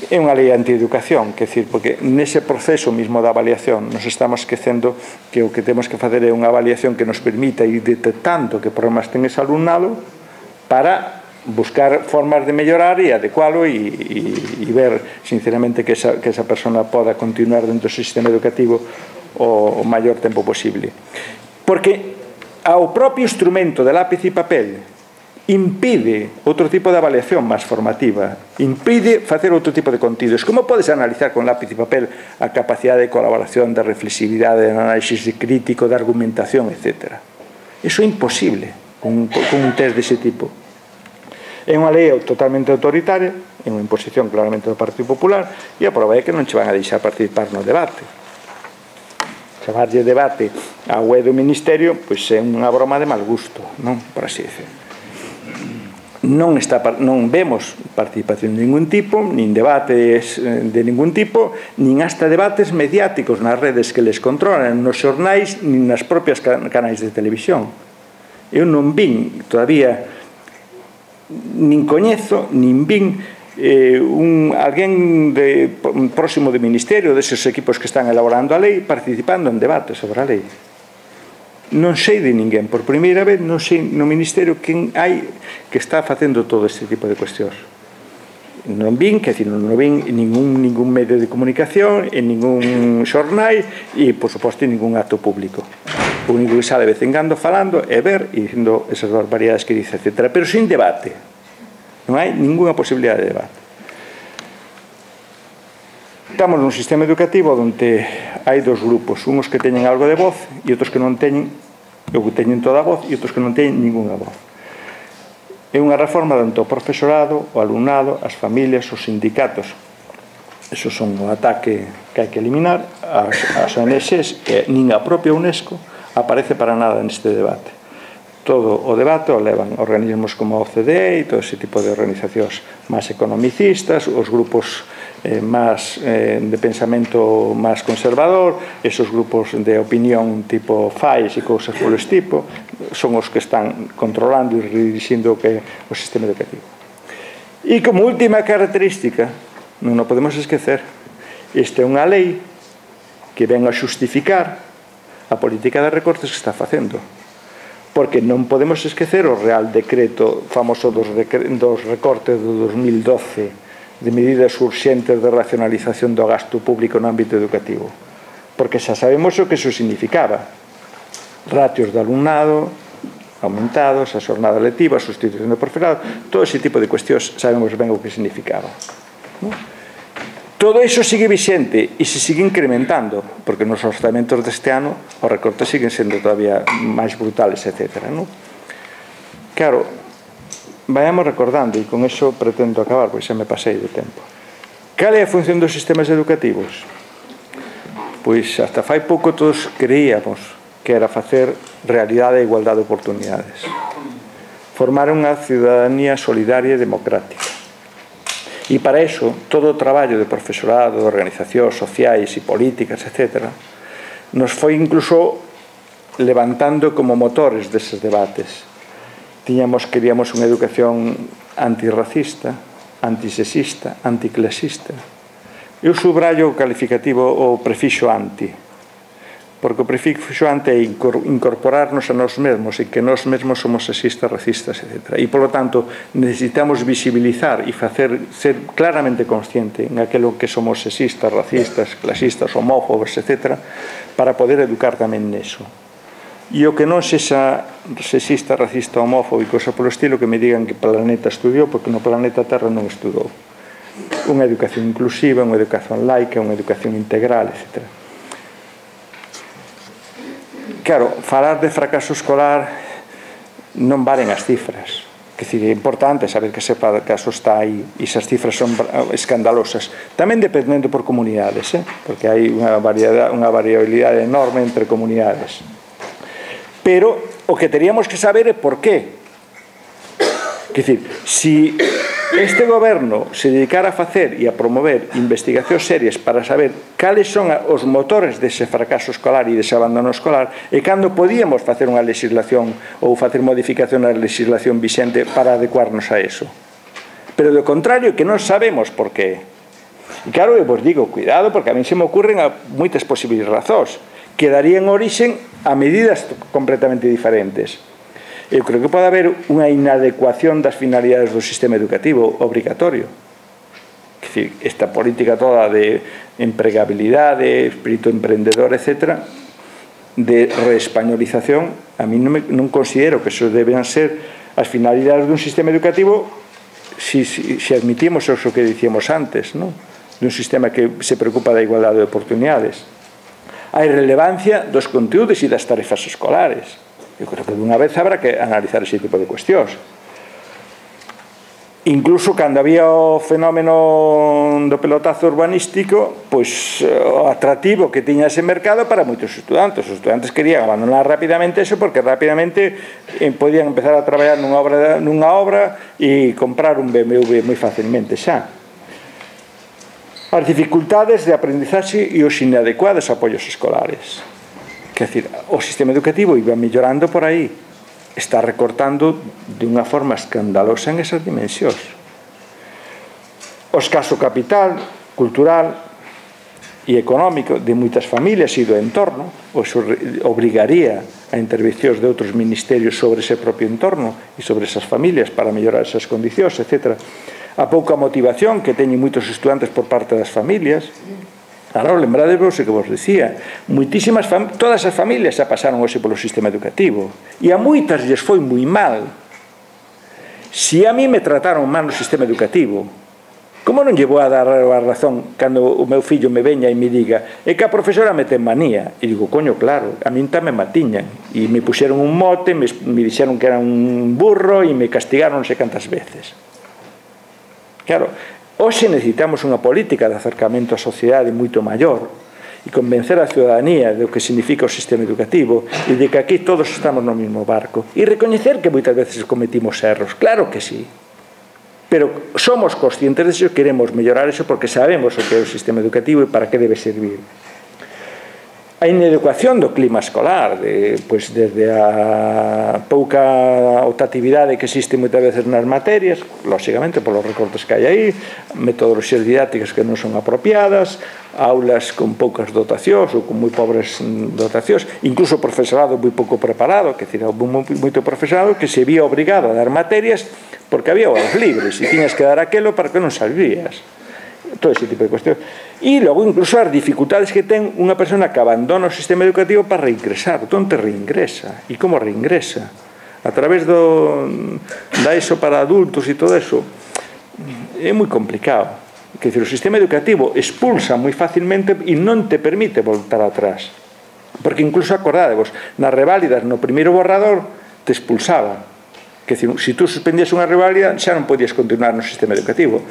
É unha lei anti-educación, quer decir, porque nese proceso mismo da avaliación nos estamos esquecendo que o que temos que facer é unha avaliación que nos permita ir detectando que problemas ten ese alumnado para buscar formas de mellorar e adecualo e ver sinceramente que esa persona poda continuar dentro do sistema educativo o maior tempo posible. Porque ao propio instrumento de lápiz e papel impide outro tipo de avaliación máis formativa, impide facer outro tipo de contidos. Como podes analizar con lápiz e papel a capacidade de colaboración, de reflexividade, de análisis crítico, de argumentación, etc. Iso é imposible con un test dese tipo. É unha lei totalmente autoritaria, é unha imposición claramente do Partido Popular e a prova é que non che van a deixar participar no debate. Chamarlle debate a web do Ministerio pois é unha broma de mal gusto, non? Por así decir. Non vemos participación de ningún tipo, nin debates de ningún tipo, nin hasta debates mediáticos nas redes que les controlan, nos xornais, nin nas propias canais de televisión. Eu non vin todavía, nin coñezo, nin vin alguén próximo do Ministerio, deses equipos que están elaborando a lei, participando en debates sobre a lei. non sei de ninguén, por primeira vez non sei no Ministerio quen hai que está facendo todo este tipo de cuestións. Non vin, que non vin en ningún medio de comunicación, en ningún xornal e, por suposto, en ningún acto público. O único que sale de vez en cando falando é ver e dicindo esas barbaridades que dice, etc. Pero sin debate. Non hai ninguna posibilidade de debate. Estamos nun sistema educativo onde hai dos grupos, uns que teñen algo de voz e outros que non teñen, ou que teñen toda a voz e outros que non teñen ninguna voz. É unha reforma onde o profesorado, o alumnado, as familias, os sindicatos, esos son o ataque que hai que eliminar, as ONGs e nin a propia UNESCO aparece para nada neste debate. Todo o debate o levan organismos como a OCDE e todo ese tipo de organizacións máis economicistas, os grupos de pensamento máis conservador, esos grupos de opinión tipo FAIS e cousas polo tipo, son os que están controlando e redirixindo o sistema educativo. E como última característica, non o podemos esquecer, esta é unha lei que ven a xustificar a política de recortes que está facendo, porque non podemos esquecer o Real Decreto famoso dos recortes do 2012 de medidas urxentes de racionalización do gasto público no ámbito educativo, porque xa sabemos o que iso significaba: ratios de alumnado aumentados, a xornada lectiva, a sustitución do profesorado, todo ese tipo de cuestións sabemos ben o que significaba. Todo iso sigue vixente e se sigue incrementando, porque nos orzamentos deste ano os recortes siguen sendo todavía máis brutales, etc. Claro, vayamos recordando, e con iso pretendo acabar, pois xa me pasei de tempo. Cal é a función dos sistemas educativos? Pois hasta fai pouco todos creíamos que era facer realidade a igualdade de oportunidades, formar unha ciudadanía solidaria e democrática. E para iso, todo o traballo de profesorado, de organizacións sociais e políticas, etc., nos foi incluso levantando como motores deses debates. Queríamos unha educación antirracista, antisexista, anticlasista. Eu subrayo o calificativo, o prefixo anti, porque o prefixo anti é incorporarnos a nós mesmos e que nós mesmos somos sexistas, racistas, etc. E, polo tanto, necesitamos visibilizar e ser claramente consciente en aquilo que somos sexistas, racistas, clasistas, homófobos, etc., para poder educar tamén neso. E o que non sexa sexista, racista, homófobo, cosa polo estilo, que me digan que Planeta estudiou, porque no planeta Terra non estudou. Unha educación inclusiva, unha educación laica, unha educación integral, etc. Claro, falar de fracaso escolar non valen as cifras. É importante saber que ese fracaso está aí e esas cifras son escandalosas. Tamén dependendo por comunidades, porque hai unha variabilidade enorme entre comunidades. Pero o que teríamos que saber é por qué. Quer dizer, se este goberno se dedicara a facer e a promover investigacións serias para saber cales son os motores dese fracaso escolar e dese abandono escolar, e cando podíamos facer unha legislación ou facer modificación na legislación vixente para adecuarnos a eso. Pero do contrario, que non sabemos por qué. E claro, eu vos digo, cuidado, porque a mí se me ocurren moitas posibles razóns que darían origen a medidas completamente diferentes. Eu creo que pode haber unha inadecuación das finalidades do sistema educativo obrigatorio. É dicir, esta política toda de empregabilidade, espírito emprendedor, etc., de reespañolización, a mí non considero que eso debean ser as finalidades dun sistema educativo se admitimos o que dicíamos antes, dun sistema que se preocupa da igualdade de oportunidades. A irrelevancia dos conteúdos e das tarefas escolares. Eu creo que dunha vez habrá que analizar ese tipo de cuestións. Incluso cando había o fenómeno do pelotazo urbanístico, pois o atractivo que tiña ese mercado para moitos estudantes. Os estudantes querían abandonar rapidamente eso porque rapidamente podían empezar a traballar nunha obra e comprar un BMW moi facilmente xa. As dificultades de aprendizaxe e os inadecuados apoios escolares. Quer dizer, o sistema educativo iba mellorando por aí. Está recortando de unha forma escandalosa en esas dimensións. O escaso capital cultural, e económico de moitas familias e do entorno, ou iso obrigaría a intervencións de outros ministerios sobre ese propio entorno e sobre esas familias para mellorar esas condicións, etc. A pouca motivación que teñen moitos estudantes por parte das familias. Claro, lembrádevos o que vos dicía, todas as familias xa pasaron hoxe polo sistema educativo e a moitas lles foi moi mal. Se a mí me trataron mal no sistema educativo, como non lle vou a dar a razón cando o meu fillo me veña e me diga é que a profesora me ten manía? E digo, coño, claro, a min tamén me tiñan e me puxeron un mote, me dixeron que era un burro e me castigaron non sei cantas veces. Claro, hoxe necesitamos unha política de acercamento á sociedade moito maior e convencer a ciudadanía do que significa o sistema educativo e de que aquí todos estamos no mesmo barco e recoñecer que moitas veces cometimos erros, claro que sí. Pero somos conscientes de eso e queremos mellorar eso porque sabemos o que é o sistema educativo e para que debe servir. A inadecuación do clima escolar, desde a pouca optatividade que existe moitas veces nas materias, lóxicamente polos recortes que hai aí, metodoloxías didácticas que non son apropiadas, aulas con poucas dotacións ou con moi pobres dotacións, incluso profesorado moi pouco preparado, que decir, moito profesorado que se vía obrigado a dar materias porque había horas libres e tiñas que dar aquelo para que non salvías. Todo ese tipo de cuestións. E logo incluso as dificultades que ten unha persona que abandona o sistema educativo para reingresar. Onde reingresa? E como reingresa? A través da ESO para adultos e todo eso é moi complicado. Quer dizer, o sistema educativo expulsa moi facilmente e non te permite voltar atrás. Porque incluso acordádevos, nas reválidas no primeiro borrador te expulsaba. Quer dizer, se tú suspendías unha reválida xa non podías continuar no sistema educativo.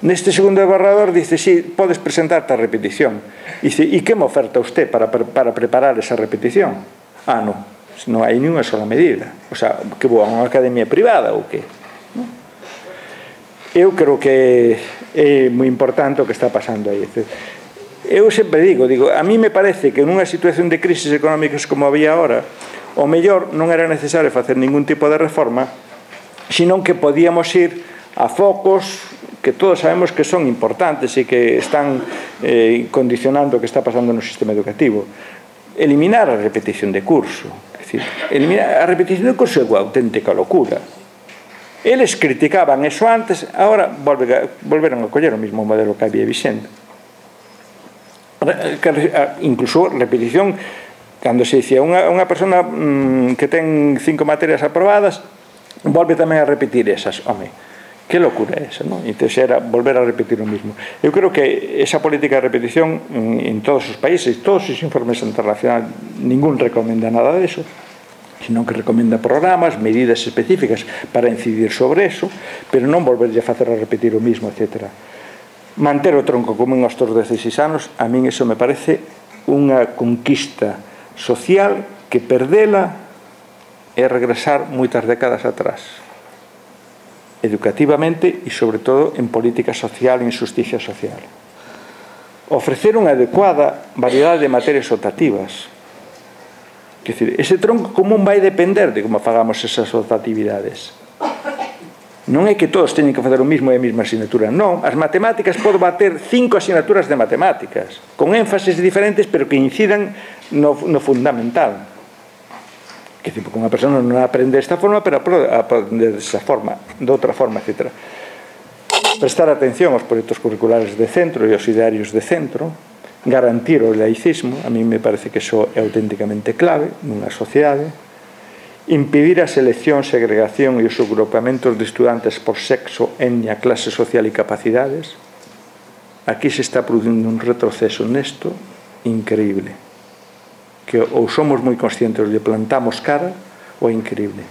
Neste segundo borrador dice, sí, podes presentarte a repetición. Dice, e que me oferta usted para preparar esa repetición? Ah, non hai ninguna sola medida. O sea, que vou a unha academia privada ou que? Eu creo que é moi importante o que está pasando aí. Eu sempre digo, a mí me parece que nunha situación de crisis económicas como había ahora, o mellor non era necesario facer ningún tipo de reforma, senón que podíamos ir a focos que todos sabemos que son importantes e que están condicionando o que está pasando no sistema educativo. Eliminar a repetición de curso. A repetición de curso é unha auténtica locura. Eles criticaban eso antes, agora volveron a coller o mesmo modelo que había vixente. Incluso repetición, cando se dicía unha persona que ten 5 materias aprobadas, volve tamén a repetir esas. Home, que locura é esa, non? Entón era volver a repetir o mismo. Eu creo que esa política de repetición en todos os países, todos os informes internacionales, ningún recomenda nada de eso, sino que recomenda programas, medidas específicas para incidir sobre eso, pero non volverlle a facer a repetir o mismo, etc. Manter o tronco común aos 16 anos, a min eso me parece unha conquista social que perdela é regresar moitas décadas atrás, educativamente e, sobre todo, en política social e en justicia social. Ofrecer unha adecuada variedade de materias optativas. Quer dizer, ese tronco común vai depender de como fagamos esas optatividades. Non é que todos teñen que facer o mismo e a mesma asignatura, non. As matemáticas podo bater 5 asignaturas de matemáticas, con énfases diferentes, pero que incidan no fundamental. Que tipo, que unha persona non aprende desta forma, pero aprende desa forma, de outra forma, etc. Prestar atención aos proxectos curriculares de centro e aos idearios de centro, garantir o laicismo, a mí me parece que iso é auténticamente clave nunha sociedade, impedir a selección, segregación e os agrupamentos de estudantes por sexo, etnia, clase social e capacidades. Aquí se está producindo un retroceso nesto increíble, que ou somos moi conscientes de plantamos cara ou é increíble,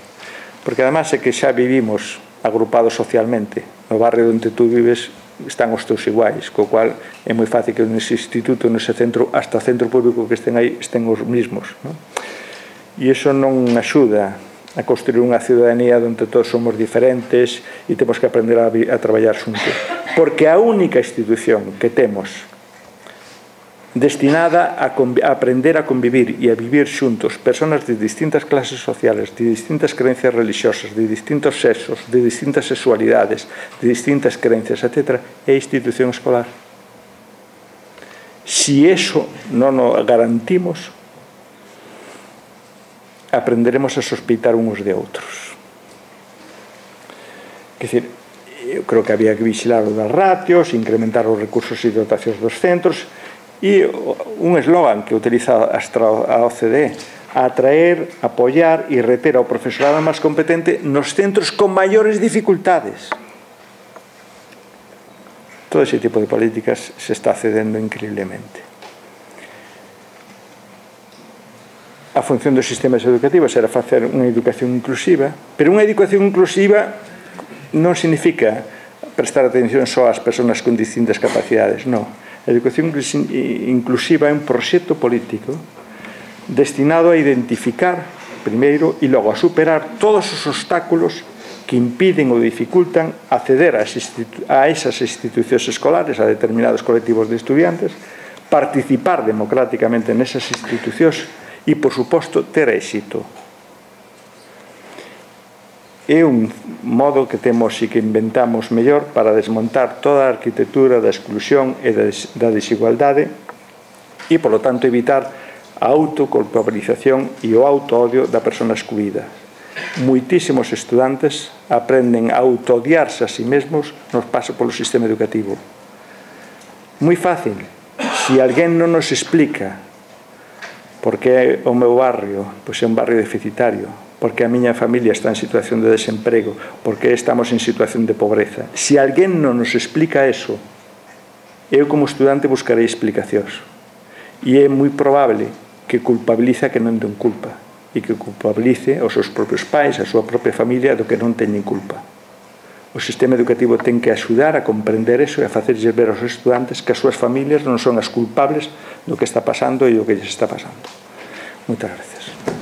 porque además é que xa vivimos agrupados socialmente. No barrio onde tú vives están os teus iguais, co cual é moi fácil que nese instituto, nese centro, hasta o centro público que estén aí, estén os mismos, non? E iso non axuda a construir unha ciudadanía onde todos somos diferentes e temos que aprender a traballar xuntos, porque a única institución que temos destinada a aprender a convivir e a vivir xuntos personas de distintas clases sociales, de distintas creencias religiosas, de distintos sexos, de distintas sexualidades, de distintas creencias, etc., é a institución escolar. Si eso non o garantimos, aprenderemos a sospeitar uns de outros. Quer dizer, eu creo que había que vigilar o das ratios, incrementar os recursos e dotacións dos centros, e un eslogan que utiliza a OCDE: atraer, apoiar e reter ao profesorado máis competente nos centros con maiores dificultades. Todo ese tipo de políticas se está cedendo increíblemente. A función dos sistemas educativos era facer unha educación inclusiva, pero unha educación inclusiva non significa prestar atención só ás persoas con distintas capacidades, non. A educación inclusiva é un proxecto político destinado a identificar, primeiro, e logo a superar todos os obstáculos que impiden ou dificultan acceder a esas institucións escolares, a determinados colectivos de estudiantes, participar democráticamente nesas institucións e, por suposto, ter éxito. É un modo que temos e que inventamos mellor para desmontar toda a arquitectura da exclusión e da desigualdade e, polo tanto, evitar a autoculpabilización e o autoodio da persona excluída. Moitísimos estudantes aprenden a autoodiarse a si mesmos no paso polo sistema educativo. Moi fácil. Se alguén non nos explica por que o meu barrio pois é un barrio deficitario, porque a miña familia está en situación de desemprego, porque estamos en situación de pobreza. Se alguén non nos explica eso, eu como estudante buscarei explicacións. E é moi probable que culpabiliza que non ten culpa e que culpabilice os seus propios pais, a súa propia familia do que non teñen culpa. O sistema educativo ten que axudar a comprender eso e a facerlles ver aos estudantes que as súas familias non son as culpables do que está pasando e do que lles está pasando. Moitas gracias.